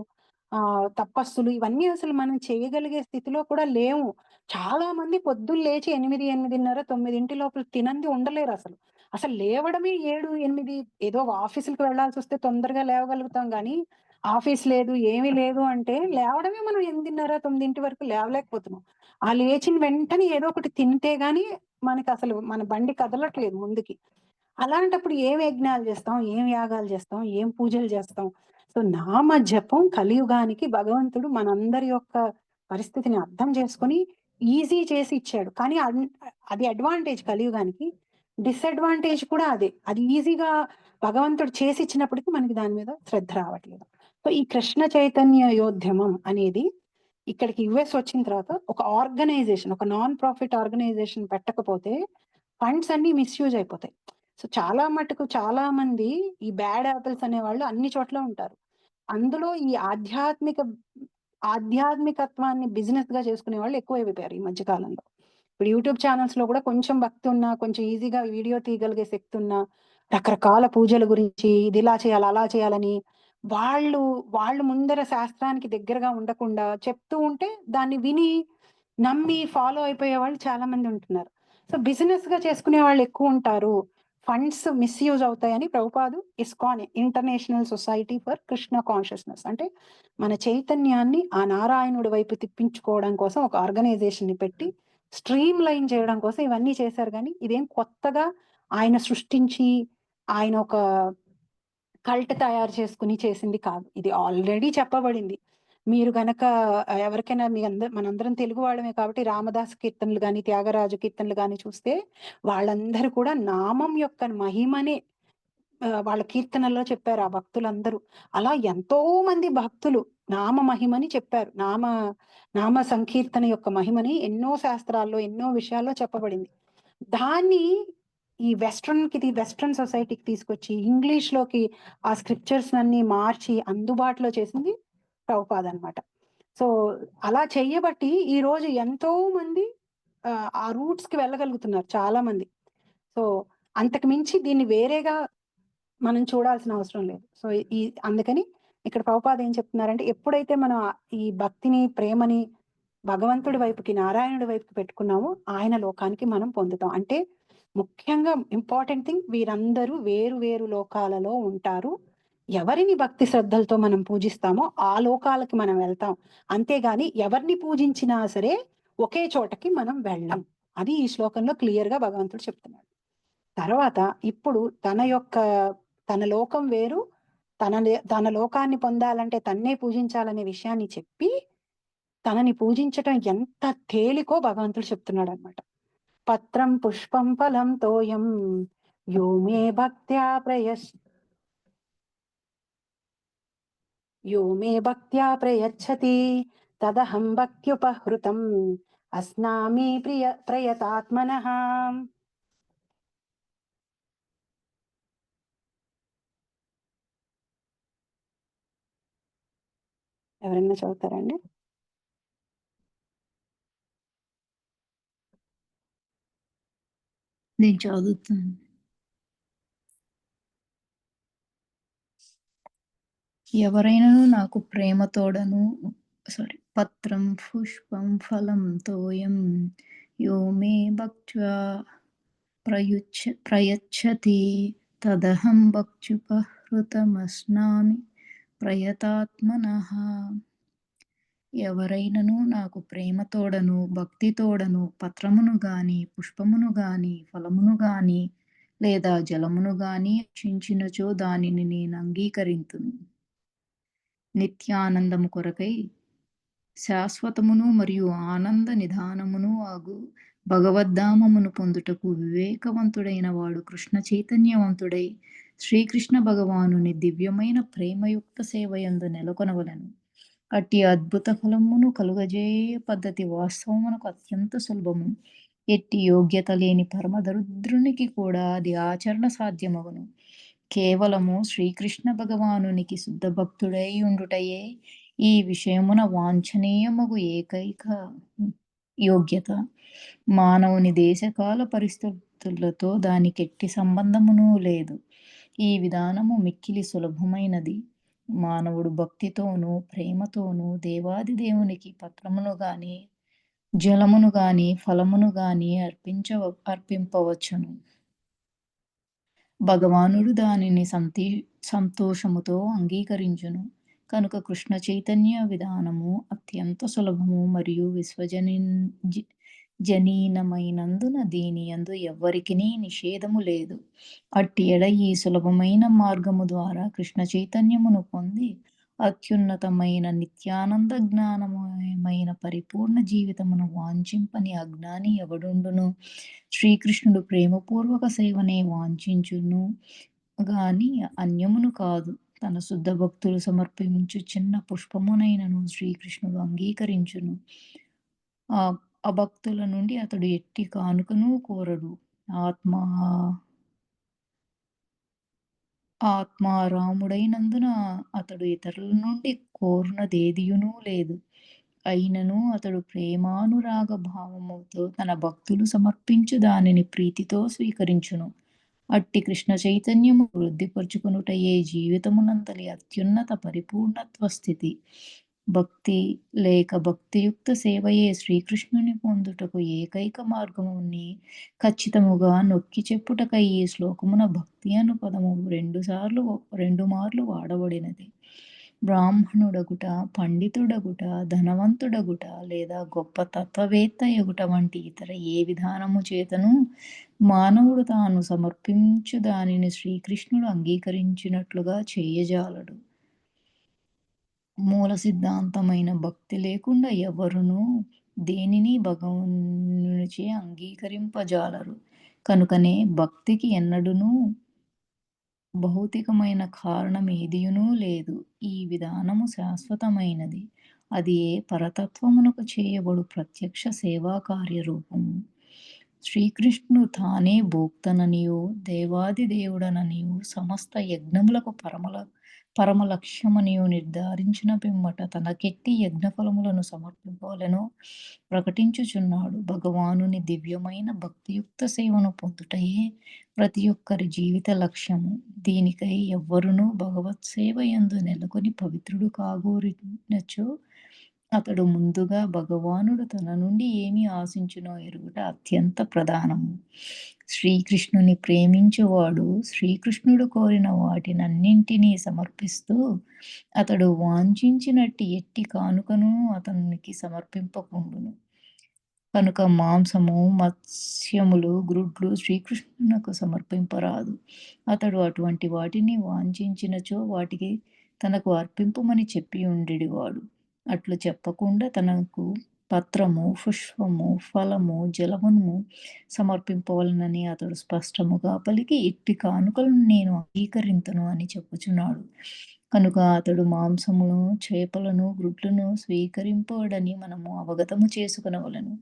తపస్సులు ఇవన్నీ అసలు మనం చేయగలిగే స్థితిలో కూడా లేము. చాలా మంది పొద్దున్న లేచి 8, 8:30, 9 లోపల తినంది ఉండలేరసలు. అసలు లేవడమే 7, 8 ఏదో ఆఫీసులకి వెళ్ళాల్సొస్తే తొందరగా లేవగలుగుతాం గానీ, ఆఫీస్ లేదు, ఏమీ లేదు అంటే లేవడమే మనం 8:30, 9 వరకు లేవలేకపోతున్నాం. ఆ లేచిన వెంటనే ఏదో ఒకటి తింటే గాని మనకసలు మన బండి కదలట్లేదు ముందుకి. అలాంటప్పుడు ఏం యజ్ఞాలు జేస్తాం? ఏం యాగాలు జేస్తాం? ఏం పూజలు జేస్తాం? సో, నామ జపం కలియుగానికి భగవంతుడు మనందరి యొక్క పరిస్థితిని అర్థం చేసుకొని ఈజీ చేసి ఇచ్చాడు. కానీ అది అడ్వాంటేజ్ కలియుగానికి. డిసడ్వాంటేజ్ కూడా అదే. అది ఈజీగా భగవంతుడు చేసిచ్చినప్పటికి మనకి దాని మీద శ్రద్ధ రావట్లేదు. సో, ఈ కృష్ణ చైతన్య యోద్యమం అనేది ఇక్కడికి యూఎస్ వచ్చిన తర్వాత ఒక ఆర్గనైజేషన్, ఒక నాన్ ప్రాఫిట్ ఆర్గనైజేషన్ పెట్టకపోతే ఫండ్స్ అన్నీ మిస్‌యూజ్ అయిపోతాయి. సో, చాలా మటుకు చాలా మంది ఈ బ్యాడ్ యాపిల్స్ అనేవాళ్ళు అన్ని చోట్ల ఉంటారు. అందులో ఈ ఆధ్యాత్మికత్వాన్ని బిజినెస్‌గా చేసుకునే వాళ్ళు ఎక్కువైపోయారు ఈ మధ్య కాలంలో. ఇప్పుడు యూట్యూబ్ ఛానెల్స్‌లో గూడా కొంచెం భక్తి ఉన్నా, కొంచెం ఈజీగా వీడియో తీయగలిగే శక్తి ఉన్నా, రకరకాల పూజల గురించి ఇదిలా చేయాలి, అలా చేయాలని వాళ్ళు, వాళ్ళు ముందర శాస్త్రానికి దగ్గరగా ఉండకుండా చెప్తూ ఉంటే దాన్ని విని, నమ్మి ఫాలో అయిపోయేవాళ్ళు చాలా మంది ఉంటున్నారు. సో, బిజినెస్‌గా చేసుకునే వాళ్ళు ఎక్కువుంటారు. ఫండ్స్ మిస్‌యూజ్ అవుతాయని Prabhupada ISKCON international society for Krishna consciousness అంటే మన చైతన్యాన్ని ఆ నారాయణుడి వైపు తిప్పించుకోవడం కోసం ఒక ఆర్గనైజేషన్‌ని పెట్టి స్ట్రీమ్ లైన్ చేయడం కోసం ఇవన్నీ చేశారు గానీ, ఇదేం కొత్తగా ఆయన సృష్టించి, ఆయన ఒక కల్ట్ తయారు చేసుకొని చేసింది కాదు. ఇది ఆల్రెడీ చెప్పబడింది. మీరు గనక ఎవరికైనా మనందరం తెలుగు వాళ్ళమే కాబట్టి రామదాసు కీర్తనలు గాని, త్యాగరాజు కీర్తనలు గాని చూస్తే వాళ్ళందరూ కూడా నామం యొక్క మహిమనే వాళ్ళ కీర్తనల్లో చెప్పారు ఆ భక్తులందరూ. అలా ఎంతో మంది భక్తులు నామ మహిమని చెప్పారు. నామ సంకీర్తన యొక్క మహిమని ఎన్నో శాస్త్రాల్లో, ఎన్నో విషయాల్లో చెప్పబడింది. దాన్ని ఈ వెస్టర్న్ సొసైటీకి తీసుకొచ్చి ఇంగ్లీష్‌లోకి ఆ స్క్రిప్చర్స్‌నన్నీ మార్చి అందుబాటులో చేసింది ప్రభుపాదనమాట. సో, అలా చెయ్యబట్టి ఈరోజు ఎంతో మంది ఆ రూట్స్‌కి వెళ్ళగలుగుతున్నారు చాలా మంది. సో, అంతకు మించి దీన్ని వేరేగా మనం చూడాల్సిన అవసరం లేదు. సో, ఈ అందుకని ఇక్కడ ప్రభుపాద ఏం చెప్తున్నారంటే, ఎప్పుడైతే మనం ఈ భక్తిని, ప్రేమని భగవంతుడి వైపుకి, నారాయణుడి వైపుకి పెట్టుకున్నామో, ఆయన లోకానికి మనం పొందుతాం. అంటే ముఖ్యంగా ఇంపార్టెంట్ థింగ్ వీరందరూ వేరు వేరు లోకాలలో ఉంటారు. ఎవరిని భక్తి శ్రద్ధలతో మనం పూజిస్తామో ఆ లోకాలకి మనం వెళ్తాం. అంతేగాని ఎవరిని పూజించినా సరే ఒకే చోటకి మనం వెళ్ళం. అది ఈ శ్లోకంలో క్లియర్‌గా భగవంతుడు చెప్తున్నాడు. తర్వాత ఇప్పుడు తన లోకం వేరు. తన లోకాన్ని పొందాలంటే తన్నే పూజించాలనే విషయాన్ని చెప్పి, తనని పూజించటం ఎంత తేలికో భగవంతుడు చెప్తున్నాడన్నమాట. పత్రం పుష్పం ఫలం తోయం యో మే భక్త్యా ప్రయస్ యో మే భక్త్యా ప్రయచ్చతి తదహం భక్త్యుపహృతం అస్నామి ప్రయతాత్మనః. ఎవరైనా చదువుతారండి? నేను చదువుతాను. ఎవరైనను నాకు ప్రేమతోడను పత్రం పుష్పం ఫలం తోయం యో మే భక్త్యా ప్రయచ్చతి తదహం భక్త్యుపహృతమస్నామి ప్రయతాత్మనః. ఎవరైనను నాకు ప్రేమతోడను, భక్తితోడను పత్రమును గాని, పుష్పమును గాని, ఫలమును గాని, లేదా జలమును గాని అర్చించినచో దానిని నేనంగీకరింతును. నిత్యానందము కొరకై శాశ్వతమును మరియు ఆనంద నిధానమును అగు భగవద్ధామమును పొందుటకు వివేకవంతుడైన వాడు కృష్ణ చైతన్యవంతుడై శ్రీకృష్ణ భగవానుని దివ్యమైన ప్రేమయుక్త సేవయందు నెలకొనవలెను. అట్టి అద్భుత ఫలమును కలుగజేయ పద్ధతి వాస్తవమునకు అత్యంత సులభము. ఎట్టి యోగ్యత లేని పరమ దరిద్రునికి కూడా అది ఆచరణ సాధ్యమగును. కేవలము శ్రీకృష్ణ భగవానునికి శుద్ధ భక్తుడై ఉండుటయే ఈ విషయమున వాంఛనీయమగు ఏకైక యోగ్యత. మానవుని దేశకాల పరిస్థితులతో దానికెట్టి సంబంధమును లేదు. ఈ విధానము మిక్కిలి సులభమైనది. మానవుడు భక్తితోనూ ప్రేమతోనూ దేవాది దేవునికి పత్రమును గాని, జలమును గాని, ఫలమును గాని అర్పింపవచ్చును. భగవానుడు దానిని సంతోషముతో అంగీకరించును. కనుక కృష్ణ చైతన్య విధానము అత్యంత సులభము మరియు జనీనమైనందున దీని యందు ఎవ్వరికినీ నిషేధము లేదు. అట్టి ఎడ ఈ సులభమైన మార్గము ద్వారా కృష్ణ చైతన్యమును పొంది అత్యున్నతమైన నిత్యానంద జ్ఞానమయమైన పరిపూర్ణ జీవితమును వాంఛింపని అజ్ఞాని ఎవడుండును? శ్రీకృష్ణుడు ప్రేమపూర్వక సేవనే వాంఛించును గాని అన్యమును కాదు. తన శుద్ధ భక్తులు సమర్పించు చిన్న పుష్పమునైనను శ్రీకృష్ణుడు అంగీకరించును. ఆ అభక్తుల నుండి అతడు ఎట్టి కానుకను కోరడు. ఆత్మారాముడైనందున అతడు ఇతరుల నుండి కోరునదేదియునూ లేదు. అయినను అతడు ప్రేమానురాగ భావముతో తన భక్తులు సమర్పించు దానిని ప్రీతితో స్వీకరించును. అట్టి కృష్ణ చైతన్యము వృద్ధిపరుచుకొనుటయే జీవితమునంతలి అత్యున్నత పరిపూర్ణత్వ స్థితి. భక్తి లేక భక్తియుక్త సేవయే శ్రీకృష్ణుని పొందుటకు ఏకైక మార్గముని ఖచ్చితముగా నొక్కి చెప్పుటకై ఈ శ్లోకమున భక్తి అను పదము రెండు మార్లు వాడబడినది. బ్రాహ్మణుడగుట, పండితుడగుట, ధనవంతుడగుట లేదా గొప్ప తత్వవేత్త ఎగుట వంటి ఇతర ఏ విధానము చేతను మానవుడు తాను సమర్పించు దానిని శ్రీకృష్ణుడు అంగీకరించినట్లుగా చేయజాలడు. మూల సిద్ధాంతమైన భక్తి లేకుండా ఎవరునూ దేనిని భగవానునిచే అంగీకరింపజాలరు. కనుకనే భక్తికి ఎన్నడూనూ భౌతికమైన కారణం ఏదియునూ లేదు. ఈ విధానము శాశ్వతమైనది. అది ఏ పరతత్వమునకు చేయబడు ప్రత్యక్ష సేవా కార్యరూపము. శ్రీకృష్ణుడు తానే భోక్తననియు దేవాది దేవుడననియు సమస్త యజ్ఞములకు పరమ లక్ష్యమనియు నిర్ధారించిన పిమ్మట తనకెట్టి యజ్ఞఫలములను సమర్పింపవలెనో ప్రకటించుచున్నాడు. భగవానుని దివ్యమైన భక్తియుక్త సేవను పొందుటయే ప్రతి ఒక్కరి జీవిత లక్ష్యము. దీనికై ఎవ్వరునూ భగవత్ సేవ యందు నెలకొని పవిత్రుడు కాగోరినచో అతడు ముందుగా భగవానుడు తన నుండి ఏమి ఆశించునో ఎరుగుట అత్యంత ప్రధానము. శ్రీకృష్ణుని ప్రేమించువాడు శ్రీకృష్ణుడు కోరిన వాటినన్నింటినీ సమర్పిస్తూ అతడు వాంఛించినట్టి ఎట్టి కానుకను అతనికి సమర్పింపకుండును. కనుక మాంసము, మత్స్యములు, గ్రుడ్లు శ్రీకృష్ణునకు సమర్పింపరాదు. అతడు అటువంటి వాటిని వాంఛించినచో వాటికి తనకు అర్పింపుమని చెప్పి ఉండెడివాడు. అట్లు చెప్పకుండా తనకు పత్రము, పుష్పము, ఫలము, జలమును సమర్పింపవలనని అతడు స్పష్టముగా పలికి ఇట్టి కానుకలను నేను అంగీకరింతును అని చెప్పుచున్నాడు. కనుక అతడు మాంసమును, చేపలను, గ్రుడ్లను స్వీకరింపడని మనము అవగతము చేసుకొనవలెను.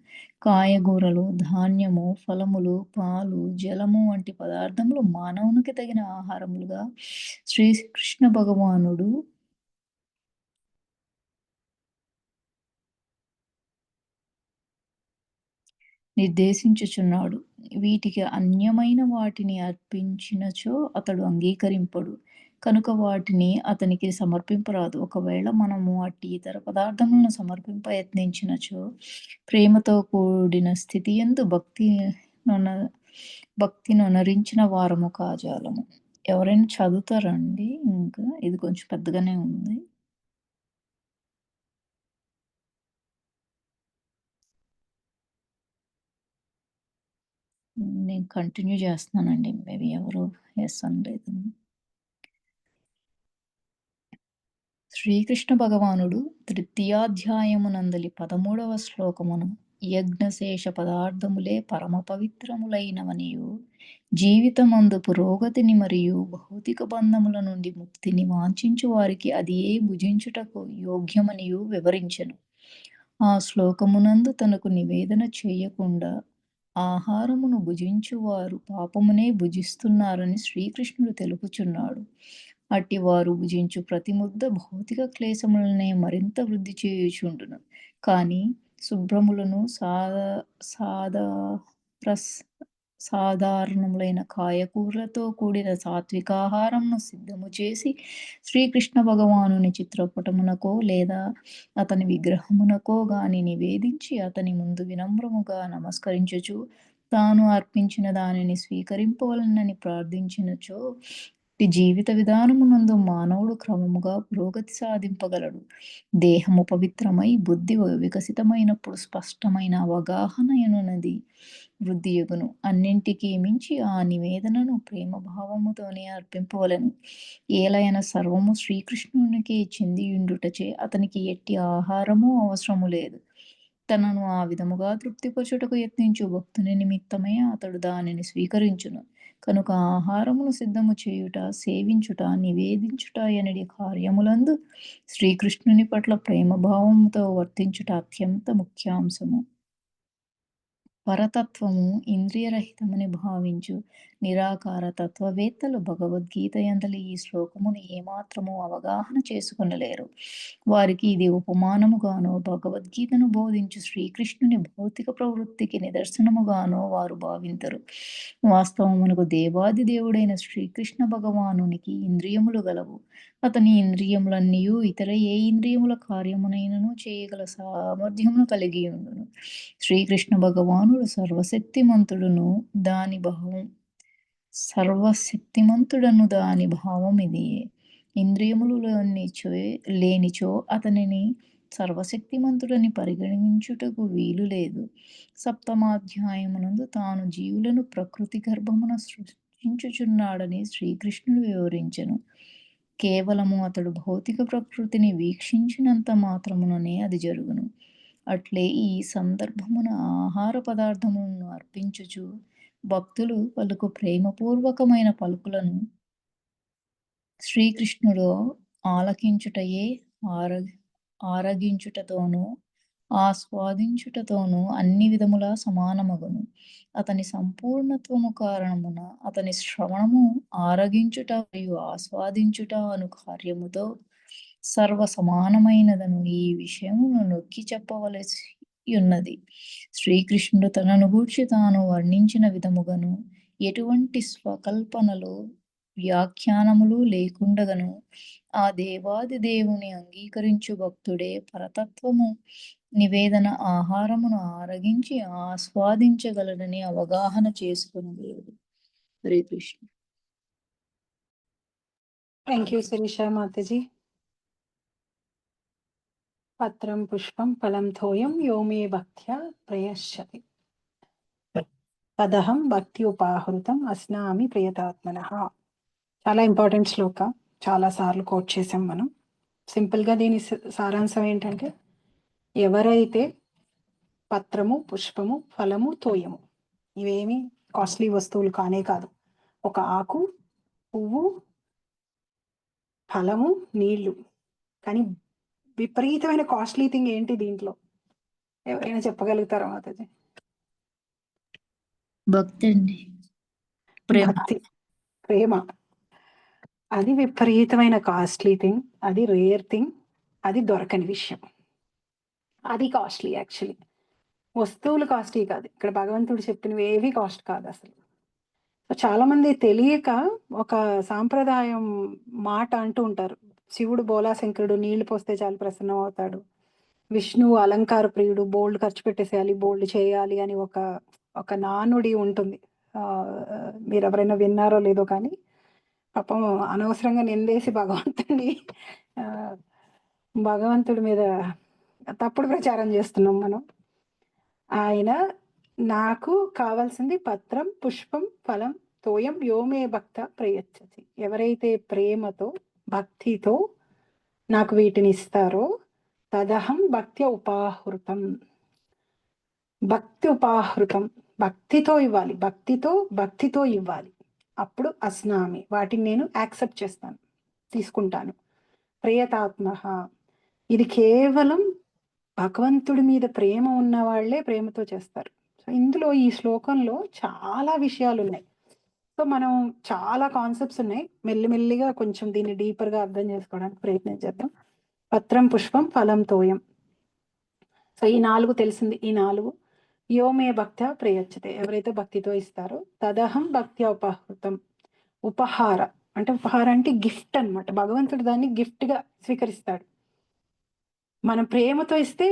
కాయగూరలు, ధాన్యము, ఫలములు, పాలు, జలము వంటి పదార్థములు మానవునికి తగిన ఆహారములుగా శ్రీకృష్ణ భగవానుడు నిర్దేశించుచున్నాడు. వీటికి అన్యమైన వాటిని అర్పించినచో అతడు అంగీకరింపడు. కనుక వాటిని అతనికి సమర్పింపరాదు. ఒకవేళ మనము అట్టి ఇతర పదార్థములను సమర్పింప యత్నించినచో ప్రేమతో కూడిన స్థితి యందు భక్తినొనరించిన వారము కాజాలము. ఎవరైనా చదువుతారండి? ఇంకా ఇది కొంచెం పెద్దగానే ఉంది. నేను కంటిన్యూ చేస్తున్నానండి. మేబీ ఎవరు యెస్ అనలేదు. శ్రీకృష్ణ భగవానుడు తృతీయాధ్యాయమునందలి 13వ శ్లోకమును యజ్ఞశేష పదార్థములే పరమ పవిత్రములైనవనియు జీవితమందు పురోగతిని మరియు భౌతిక బంధముల నుండి ముక్తిని వాంఛించు వారికి అది ఏ భుజించుటకు యోగ్యమనియు వివరించెను. ఆ శ్లోకమునందు తనకు నివేదన చేయకుండా ఆహారమును భుజించువారు పాపమునే భుజిస్తున్నారని శ్రీకృష్ణుడు తెలుపుచున్నాడు. అట్టివారు భుజించు ప్రతి ముద్ద భౌతిక క్లేశములనే మరింత వృద్ధి చేయుచుండును. కానీ శుభ్రములను సాధారణములైన కాయకూరలతో కూడిన సాత్వికాహారంను సిద్ధము చేసి శ్రీకృష్ణ భగవానుని చిత్రపటమునకో లేదా అతని విగ్రహమునకో గాని నివేదించి అతని ముందు వినమ్రముగా నమస్కరించుచు తాను అర్పించిన దానిని స్వీకరింపవలనని ప్రార్థించినచో జీవిత విధానమునందు మానవుడు క్రమముగా పురోగతి సాధింపగలడు. దేహము పవిత్రమై బుద్ధి వికసితమైనప్పుడు స్పష్టమైన అవగాహన ఎనున్నది వృద్ధియగును. అన్నింటికీ మించి ఆ నివేదనను ప్రేమభావముతోనే అర్పింపవలెను. ఏలైన సర్వము శ్రీకృష్ణునికి చెందియుండుటచే అతనికి ఎట్టి ఆహారము అవసరము లేదు. తనను ఆ విధముగా తృప్తిపరచుటకు యత్నించు భక్తుని నిమిత్తమే అతడు దానిని స్వీకరించును. కనుక ఆహారమును సిద్ధము చేయుట, సేవించుట, నివేదించుట ఎనడి కార్యములందు శ్రీకృష్ణుని పట్ల ప్రేమభావముతో వర్తించుట అత్యంత ముఖ్యాంశము. పరతత్వము ఇంద్రియరహితమని భావించు నిరాకార తత్వవేత్తలు భగవద్గీత యందలి ఈ శ్లోకమును ఏమాత్రము అవగాహన చేసుకొనలేరు. వారికి ఇది ఉపమానముగానో భగవద్గీతను బోధించు శ్రీకృష్ణుని భౌతిక ప్రవృత్తికి నిదర్శనముగానో వారు భావింతరు. వాస్తవమునకు దేవాది దేవుడైన శ్రీకృష్ణ భగవానునికి ఇంద్రియములు గలవు. అతని ఇంద్రియములన్నీయు ఇతర ఏ ఇంద్రియముల కార్యమునైనను చేయగల సామర్థ్యమును కలిగి ఉండును. శ్రీకృష్ణ భగవానుడు సర్వశక్తిమంతుడను దాని భావం ఇదియే. ఇంద్రియములు లేనిచో అతనిని సర్వశక్తిమంతుడని పరిగణించుటకు వీలు లేదు. సప్తమాధ్యాయమునందు తాను జీవులను ప్రకృతి గర్భమున సృష్టించుచున్నాడని శ్రీకృష్ణుడు వివరించెను. కేవలము అతడు భౌతిక ప్రకృతిని వీక్షించినంత మాత్రముననే అది జరుగును. అట్లే ఈ సందర్భమున ఆహార పదార్థములను అర్పించుచు భక్తులు పలుకు ప్రేమపూర్వకమైన పలుకులను శ్రీకృష్ణుడు ఆలకించుటయే ఆరగించుటతోనూ ఆస్వాదించుటతోనూ అన్ని విధములా సమానమగును. అతని సంపూర్ణత్వము కారణమున అతని శ్రవణము, ఆరగించుట మరియు ఆస్వాదించుట అను కార్యముతో సర్వ సమానమైనదను ఈ విషయమును నొక్కి చెప్పవలసి ఉన్నది. శ్రీకృష్ణుడు తనను గూర్చి తాను వర్ణించిన విధముగను ఎటువంటి స్వకల్పనలు వ్యాఖ్యానములు లేకుండగను ఆ దేవాది దేవుని అంగీకరించు భక్తుడే పరతత్వము నివేదన ఆహారమును ఆరగించి ఆస్వాదించగలడని అవగాహన చేసుకునగలడు. హరే కృష్ణ. థ్యాంక్ యూ శిరీష మాతాజీ. పత్రం పుష్పం ఫలం తోయం యోమే భక్త్యా ప్రయశ్యతి తదహం భక్తి ఉపాహృతం అస్నామి ప్రియతాత్మనః. చాలా ఇంపార్టెంట్ శ్లోక, చాలా సార్లు కోట్ చేసాం మనం. సింపుల్గా దీని సారాంశం ఏంటంటే, ఎవరైతే పత్రము, పుష్పము, ఫలము, తోయము ఇవేమి కాస్ట్లీ వస్తువులు కానే కాదు. ఒక ఆకు, పువ్వు, ఫలము, నీళ్లు. కానీ విపరీతమైన కాస్ట్లీ థింగ్ ఏంటి దీంట్లో? ఎవరైనా చెప్పగలుగుతారా మాతాజీ? భక్తి అండి. భక్తి, ప్రేమ. అది విపరీతమైన కాస్ట్లీ థింగ్, అది రేర్ థింగ్, అది దొరకని విషయం. అది కాస్ట్లీ. యాక్చువల్లీ వస్తువులు కాస్ట్లీ కాదు, ఇక్కడ భగవంతుడు చెప్పినవి ఏవి కాస్ట్ కాదు అసలు. చాలా మంది తెలియక ఒక సాంప్రదాయం మాట అంటూ ఉంటారు. శివుడు బోలాశంకరుడు, నీళ్లు పోస్తే చాలు ప్రసన్నం అవుతాడు. విష్ణువు అలంకార ప్రియుడు, బోల్డ్ ఖర్చు పెట్టేసేయాలి, బోల్డ్ చేయాలి అని ఒక నానుడి ఉంటుంది. మీరు ఎవరైనా విన్నారో లేదో కానీ పాపం అనవసరంగా నిందేసి భగవంతుడి మీద తప్పుడు ప్రచారం చేస్తున్నాం మనం. ఆయన నాకు కావాల్సింది పత్రం, పుష్పం, ఫలం, తోయం యోమే భక్త ప్రయచ్చతి. ఎవరైతే ప్రేమతో, భక్తితో నాకు వీటిని ఇస్తారో తదహం భక్త్య ఉపాహృతం. భక్తి ఉపాహృతం, భక్తితో ఇవ్వాలి, భక్తితో ఇవ్వాలి. అప్పుడు అస్నామి, వాటిని నేను యాక్సెప్ట్ చేస్తాను, తీసుకుంటాను. ప్రియతాత్మ, ఇది కేవలం భగవంతుడి మీద ప్రేమ ఉన్న వాళ్ళే ప్రేమతో చేస్తారు. సో ఇందులో ఈ శ్లోకంలో చాలా విషయాలు ఉన్నాయి. సో మనం చాలా కాన్సెప్ట్స్ ఉన్నాయి. మెల్లిమెల్లిగా కొంచెం దీన్ని డీపర్గా అర్థం చేసుకోవడానికి ప్రయత్నం చేద్దాం. పత్రం, పుష్పం, ఫలం, తోయం. సో ఈ 4 తెలిసింది. ఈ 4 యోమే భక్త్యా ప్రయచ్చతే, ఎవరైతే భక్తితో ఇస్తారో తదహం భక్త్యా ఉపహృతం. ఉపహార అంటే గిఫ్ట్ అన్నమాట. భగవంతుడు దాన్ని గిఫ్ట్ గా స్వీకరిస్తాడు. మనం ప్రేమతో ఇస్తే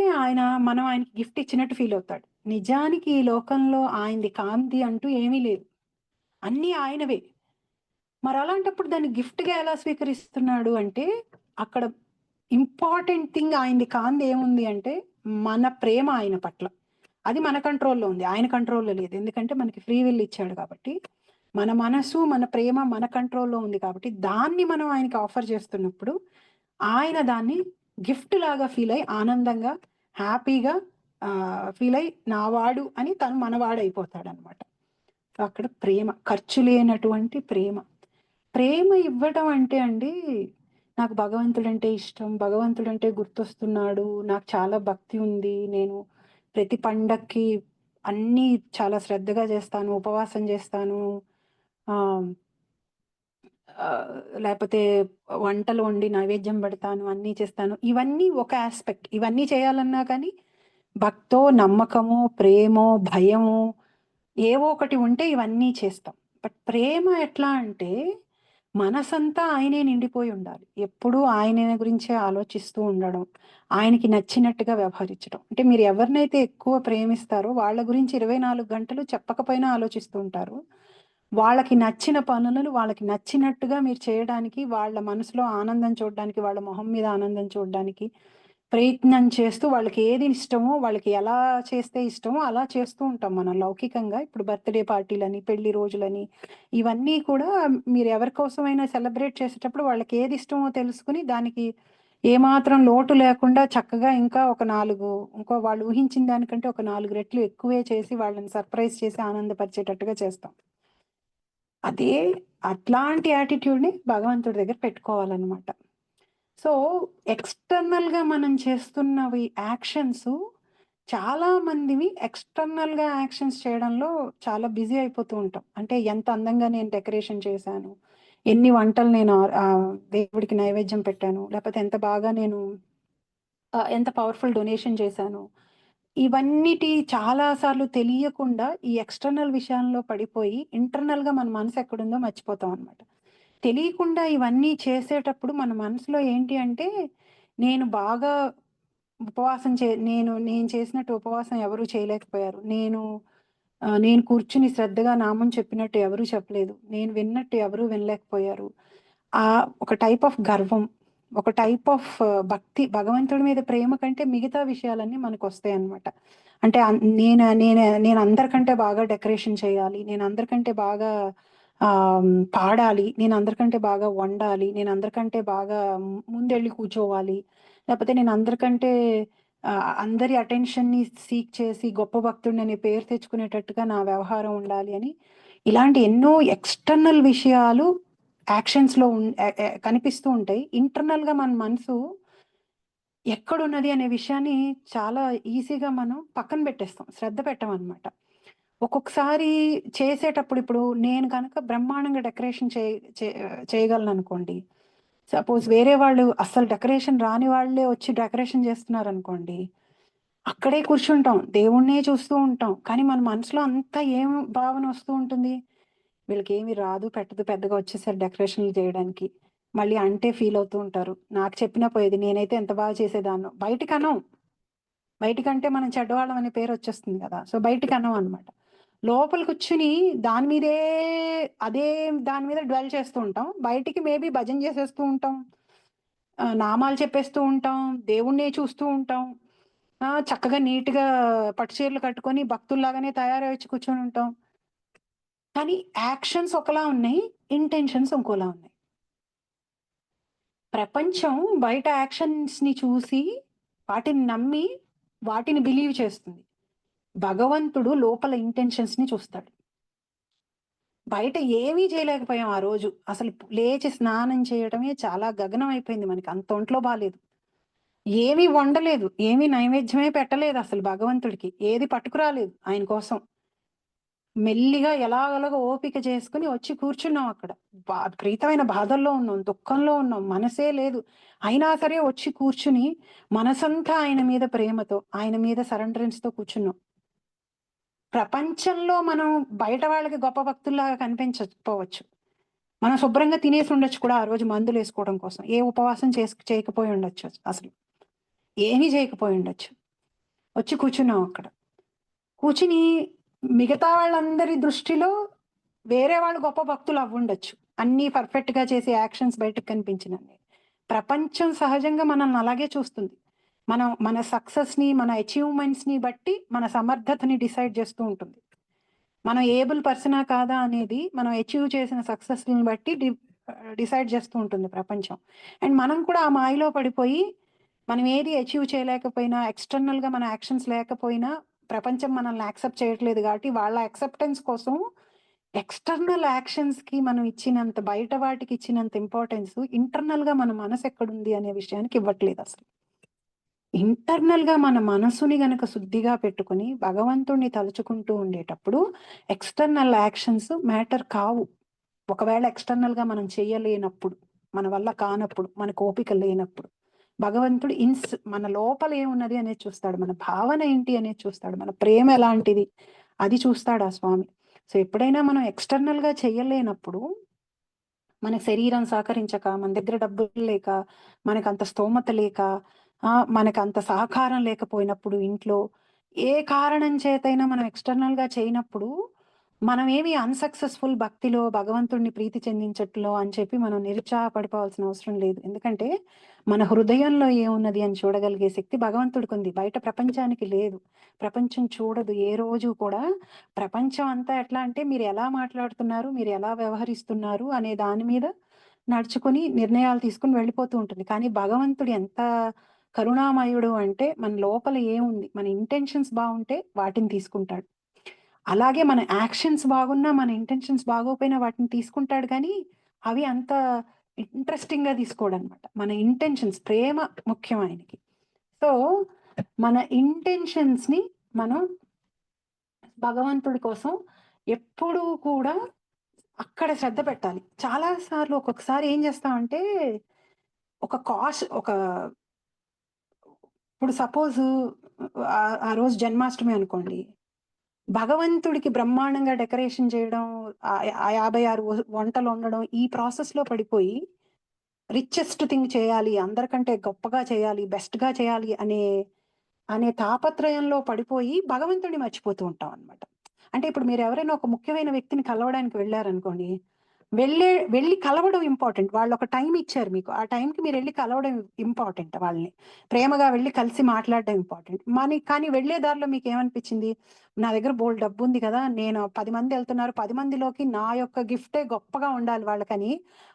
మనం ఆయనకి గిఫ్ట్ ఇచ్చినట్టు ఫీల్ అవుతాడు. నిజానికి ఈ లోకంలో ఆయనది కాంతి అంటూ ఏమీ లేదు, అన్నీ ఆయనవే. మరి అలాంటప్పుడు దాన్ని గిఫ్ట్ గా ఎలా స్వీకరిస్తున్నాడు అంటే, అక్కడ ఇంపార్టెంట్ థింగ్ ఆయనది కాంతి ఏముంది అంటే మన ప్రేమ ఆయన పట్ల. అది మన కంట్రోల్లో ఉంది, ఆయన కంట్రోల్లో లేదు. ఎందుకంటే మనకి ఫ్రీ విల్ ఇచ్చాడు కాబట్టి. మన మనసు, మన ప్రేమ మన కంట్రోల్లో ఉంది కాబట్టి దాన్ని మనం ఆయనకి ఆఫర్ చేస్తున్నప్పుడు ఆయన దాన్ని గిఫ్ట్ లాగా ఫీల్ అయ్యి ఆనందంగా, హ్యాపీగా ఫీల్ అయ్యి నావాడు అని తను మనవాడు అయిపోతాడు అనమాట. అక్కడ ప్రేమ, ఖర్చు లేనటువంటి ప్రేమ. ప్రేమ ఇవ్వటం అంటే అండి, నాకు భగవంతుడంటే ఇష్టం, భగవంతుడంటే గుర్తొస్తున్నాడు, నాకు చాలా భక్తి ఉంది, నేను ప్రతి పండక్కి అన్నీ చాలా శ్రద్ధగా చేస్తాను, ఉపవాసం చేస్తాను, లేకపోతే వంటలు వండి నైవేద్యం పెడతాను, అన్నీ చేస్తాను. ఇవన్నీ ఒక ఆస్పెక్ట్. ఇవన్నీ చేయాలన్నా కానీ భక్తో, నమ్మకము, ప్రేమో, భయము ఏవో ఒకటి ఉంటే ఇవన్నీ చేస్తాం. బట్ ప్రేమ ఎట్లా అంటే మనసంతా ఆయనే నిండిపోయి ఉండాలి. ఎప్పుడూ ఆయన గురించే ఆలోచిస్తూ ఉండడం, ఆయనకి నచ్చినట్టుగా వ్యవహరించడం. అంటే మీరు ఎవరినైతే ఎక్కువ ప్రేమిస్తారో వాళ్ళ గురించి 24 గంటలు చెప్పకపోయినా ఆలోచిస్తూ ఉంటారు. వాళ్ళకి నచ్చిన పనులను వాళ్ళకి నచ్చినట్టుగా మీరు చేయడానికి, వాళ్ళ మనసులో ఆనందం చూడడానికి, వాళ్ళ మొహం మీద ఆనందం చూడడానికి ప్రయత్నం చేస్తూ, వాళ్ళకి ఏది ఇష్టమో, వాళ్ళకి ఎలా చేస్తే ఇష్టమో అలా చేస్తూ ఉంటాం మనం లౌకికంగా. ఇప్పుడు బర్త్‌డే పార్టీలని, పెళ్లి రోజులని, ఇవన్నీ కూడా మీరు ఎవరి కోసమైనా సెలబ్రేట్ చేసేటప్పుడు వాళ్ళకి ఏది ఇష్టమో తెలుసుకొని, దానికి ఏమాత్రం లోటు లేకుండా చక్కగా ఇంకా ఒక 4 ఇంకో వాళ్ళు ఊహించిన దానికంటే ఒక 4 రెట్లు ఎక్కువే చేసి వాళ్ళని సర్ప్రైజ్ చేసి ఆనందపరిచేటట్టుగా చేస్తాం. అదే అట్లాంటి యాటిట్యూడ్‌ని భగవంతుడి దగ్గర పెట్టుకోవాలనమాట. సో, ఎక్స్‌టర్నల్‌గా మనం చేస్తున్నవి యాక్షన్స్, చాలా మందివి ఎక్స్‌టర్నల్‌గా యాక్షన్స్ చేయడంలో చాలా బిజీ అయిపోతూ ఉంటాం. అంటే ఎంత అందంగా నేను డెకరేషన్ చేశాను, ఎన్ని వంటలు నేను దేవుడికి నైవేద్యం పెట్టాను, లేకపోతే ఎంత బాగా నేను ఎంత పవర్‌ఫుల్ డొనేషన్ చేశాను. ఇవన్నిటి చాలా సార్లు తెలియకుండా ఈ ఎక్స్‌టర్నల్ విషయాల్లో పడిపోయి ఇంటర్నల్‌గా మన మనసు ఎక్కడుందో మర్చిపోతాం అన్నమాట. తెలియకుండా ఇవన్నీ చేసేటప్పుడు మన మనసులో ఏంటి అంటే, నేను బాగా నేను చేసినట్టు ఉపవాసం ఎవరు చేయలేకపోయారు. నేను కూర్చుని శ్రద్ధగా నామం చెప్పినట్టు ఎవరు చెప్పలేదు. నేను విన్నట్టు ఎవరు వినలేకపోయారు. ఒక టైప్ ఆఫ్ గర్వం, ఒక టైప్ ఆఫ్ భక్తి, భగవంతుడి మీద ప్రేమ కంటే మిగతా విషయాలన్నీ మనకొస్తాయన్నమాట. అంటే నేను నేను నేను అందరికంటే బాగా డెకరేషన్ చేయాలి, నేను అందరికంటే బాగా పాడాలి, నేను అందరికంటే బాగా వండాలి, నేను అందరికంటే బాగా ముందెళ్ళి కూర్చోవాలి, లేకపోతే నేను అందరికంటే అందరి అటెన్షన్‌ని సీక్ చేసి గొప్ప భక్తుడిననే పేరు తెచ్చుకునేటట్టుగా నా వ్యవహారం ఉండాలి అని, ఇలాంటి ఎన్నో ఎక్స్‌టర్నల్ విషయాలు యాక్షన్స్‌లో కనిపిస్తూ ఉంటాయి. ఇంటర్నల్‌గా మన మనసు ఎక్కడున్నది అనే విషయాన్ని చాలా ఈజీగా మనం పక్కన పెట్టేస్తాం, శ్రద్ధ పెట్టమనమాట. ఒక్కొక్కసారి చేసేటప్పుడు ఇప్పుడు నేను గనక బ్రహ్మాండంగా డెకరేషన్ చేయగలననుకోండి. సపోజ్ వేరే వాళ్ళు అస్సలు డెకరేషన్ రాని వాళ్ళే వచ్చి డెకరేషన్ చేస్తున్నారనుకోండి, అక్కడే కూర్చుంటాం, దేవుడినే చూస్తూ ఉంటాం. కానీ మన మనసులో అంతా ఏం భావన వస్తూ ఉంటుంది? వీళ్ళకేమి రాదు, పెట్టదు, పెద్దగా వచ్చేసారు డెకరేషన్‌లు చేయడానికి. మళ్ళీ అంటే ఫీల్ అవుతూ ఉంటారు. నాకు చెప్పినా పోయేది, నేనైతే ఎంత బాగా చేసేదాన్నో. బయటికనం. బయటికంటే మనం చెడ్డవాళ్ళం అనే పేరొచ్చేస్తుంది గదా! సో, బయటికనం అనమాట. లోపల కూర్చొని దాని మీదే అదే దాని మీద డ్వెల్ చేస్తూ ఉంటాం. బయటికి మేబీ భజన చేసేస్తూ ఉంటాం. నామాలు చెప్పేస్తూ ఉంటాం. దేవుడినే చూస్తూ ఉంటాం. చక్కగా నీట్‌గా పట్టు చీరలు కట్టుకొని భక్తుల్లాగానే తయారై వచ్చి కూర్చొని ఉంటాం. కానీ యాక్షన్స్ ఒకలా ఉన్నాయి. ఇంటెన్షన్స్ ఇంకోలా ఉన్నాయి. ప్రపంచం బయట యాక్షన్స్‌ని చూసి, వాటిని నమ్మి, వాటిని బిలీవ్ చేస్తుంది. భగవంతుడు లోపల ఇంటెన్షన్స్‌ని చూస్తాడు. బయట ఏమీ చేయలేకపోయాం ఆ రోజు. అసలు లేచి స్నానం చేయడమే చాలా గగనం అయిపోయింది మనకి. అంత ఒంట్లో బాలేదు. ఏమీ వండలేదు. ఏమీ నైవేద్యమే పెట్టలేదు అసలు భగవంతుడికి. ఏది పట్టుకురాలేదు ఆయన కోసం. మెల్లిగా ఎలాగోలాగో ఓపిక చేసుకొని వచ్చి కూర్చున్నాం అక్కడ. విపరీతమైన బాధల్లో ఉన్నాం, దుఃఖంలో ఉన్నాం, మనసే లేదు. అయినా సరే వచ్చి కూర్చుని మనసంతా ఆయన మీద ప్రేమతో, ఆయన మీద సరెండరెన్స్‌తో కూర్చున్నాం. ప్రపంచంలో మనం బయట వాళ్ళకి గొప్ప భక్తుల్లాగా కనిపించకపోవచ్చు. మనం శుభ్రంగా తినేసి ఉండొచ్చు కూడా ఆ రోజు మందులేసుకోవడం కోసం. ఏ ఉపవాసం చేయకపోయి ఉండొచ్చు అసలు. ఏమీ చేయకపోయి ఉండొచ్చు. వచ్చి కూర్చున్నాం అక్కడ. కూర్చుని మిగతా వాళ్ళందరి దృష్టిలో వేరే వాళ్ళు గొప్ప భక్తులు అవ్వుండొచ్చు. అన్నీ పర్ఫెక్ట్‌గా చేసే యాక్షన్స్ బయటకు కనిపించినన్ని. ప్రపంచం సహజంగా మనల్ని అలాగే చూస్తుంది. మనం మన సక్సెస్‌ని, మన అచీవ్‌మెంట్స్‌ని బట్టి మన సమర్థతని డిసైడ్ చేస్తూ ఉంటుంది. మనం ఏబుల్ పర్సనా కాదా అనేది మనం అచీవ్ చేసిన సక్సెస్‌ని బట్టి డిసైడ్ చేస్తూ ఉంటుంది ప్రపంచం. అండ్ మనం కూడా ఆ మాయలో పడిపోయి, మనం ఏది అచీవ్ చేయలేకపోయినా, ఎక్స్‌టర్నల్‌గా మన యాక్షన్స్ లేకపోయినా, ప్రపంచం మనల్ని యాక్సెప్ట్ చేయట్లేదు కాబట్టి, వాళ్ళ యాక్సెప్టెన్స్ కోసం ఎక్స్‌టర్నల్ యాక్షన్స్‌కి మనం ఇచ్చినంత, బయట వాటికి ఇచ్చినంత ఇంపార్టెన్స్ ఇంటర్నల్‌గా మన మనసు ఎక్కడుంది అనే విషయానికి ఇవ్వట్లేదసలు. ఇంటర్నల్‌గా మన మనసుని గనక శుద్ధిగా పెట్టుకొని, భగవంతుడిని తలుచుకుంటూ ఉండేటప్పుడు, ఎక్స్‌టర్నల్ యాక్షన్స్ మ్యాటర్ కావు. ఒకవేళ ఎక్స్‌టర్నల్‌గా మనం చేయలేనప్పుడు, మన వల్ల కానప్పుడు, మనకు ఓపిక లేనప్పుడు. భగవంతుడు మన లోపల ఏమున్నది అనేది చూస్తాడు. మన భావన ఏంటి అనేది చూస్తాడు. మన ప్రేమ ఎలాంటిది అది చూస్తాడు ఆ స్వామి. సో, ఎప్పుడైనా మనం ఎక్స్‌టర్నల్‌గా చేయలేనప్పుడు, మన శరీరం సహకరించక, మన దగ్గర డబ్బులు లేక, మనకంత స్తోమత లేక, మనకంత సహకారం లేకపోయినప్పుడు ఇంట్లో, ఏ కారణం చేతైనా మనం ఎక్స్‌టర్నల్‌గా చేయనప్పుడు, మనమేమి అన్‌సక్సెస్‌ఫుల్ భక్తిలో, భగవంతుడిని ప్రీతి చెందించట్లో అని చెప్పి మనం నిరుత్సాహపడిపోవాల్సిన అవసరం లేదు. ఎందుకంటే, మన హృదయంలో ఏమున్నది అని చూడగలిగే శక్తి భగవంతుడికుంది. బయట ప్రపంచానికి లేదు. ప్రపంచం చూడదు ఏ రోజు కూడా. ప్రపంచం అంతా ఎట్లా అంటే మీరెలా మాట్లాడుతున్నారు, మీరెలా వ్యవహరిస్తున్నారు అనే దాని మీద నడుచుకొని నిర్ణయాలు తీసుకొని వెళ్ళిపోతూ ఉంటుంది. కానీ భగవంతుడు ఎంత కరుణామయుడు అంటే మన లోపల ఏముంది, మన ఇంటెన్షన్స్ బావుంటే వాటిని తీసుకుంటాడు. అలాగే మన యాక్షన్స్ బాగున్నా, మన ఇంటెన్షన్స్ బాగోకపోయినా వాటిని తీసుకుంటాడు గానీ, అవి అంత ఇంట్రెస్టింగ్‌గా తీసుకోడనమాట. మన ఇంటెన్షన్స్ ప్రేమ ముఖ్యం ఆయనకి. సో, మన ఇంటెన్షన్స్‌ని మనం భగవంతుడి కోసం ఎప్పుడూ కూడా అక్కడ శ్రద్ధ పెట్టాలి. చాలా సార్లు ఒక్కొక్కసారి ఏం చేస్తామంటే, ఒక ఇప్పుడు సపోజు ఆ రోజు జన్మాష్టమి అనుకోండి. భగవంతుడికి బ్రహ్మాండంగా డెకరేషన్ చేయడం, ఆ 56 వంటలొండడం, ఈ ప్రాసెస్‌లో పడిపోయి, రిచెస్ట్ థింగ్ చేయాలి, అందరికంటే గొప్పగా చేయాలి, బెస్ట్‌గా చేయాలి అనే తాపత్రయంలో పడిపోయి భగవంతుడిని మర్చిపోతూ ఉంటామనమాట. అంటే ఇప్పుడు మీరెవరైనా ఒక ముఖ్యమైన వ్యక్తిని కలవడానికి వెళ్లారనుకోండి. వెళ్లి కలవడం ఇంపార్టెంట్. వాళ్ళొక టైమ్ ఇచ్చారు మీకు. ఆ టైంకి మీరెళ్లి కలవడం ఇంపార్టెంట్ వాళ్ళని. ప్రేమగా వెళ్లి కలిసి మాట్లాడడం ఇంపార్టెంట్. కానీ వెళ్ళే దారిలో మీకేమనిపించింది? నా దగ్గర బోలెడు డబ్బుంది కదా! నేను 10 మందెళ్తున్నారు. 10 మందిలోకి నా యొక్క గిఫ్టే గొప్పగా ఉండాలి వాళ్ళకని,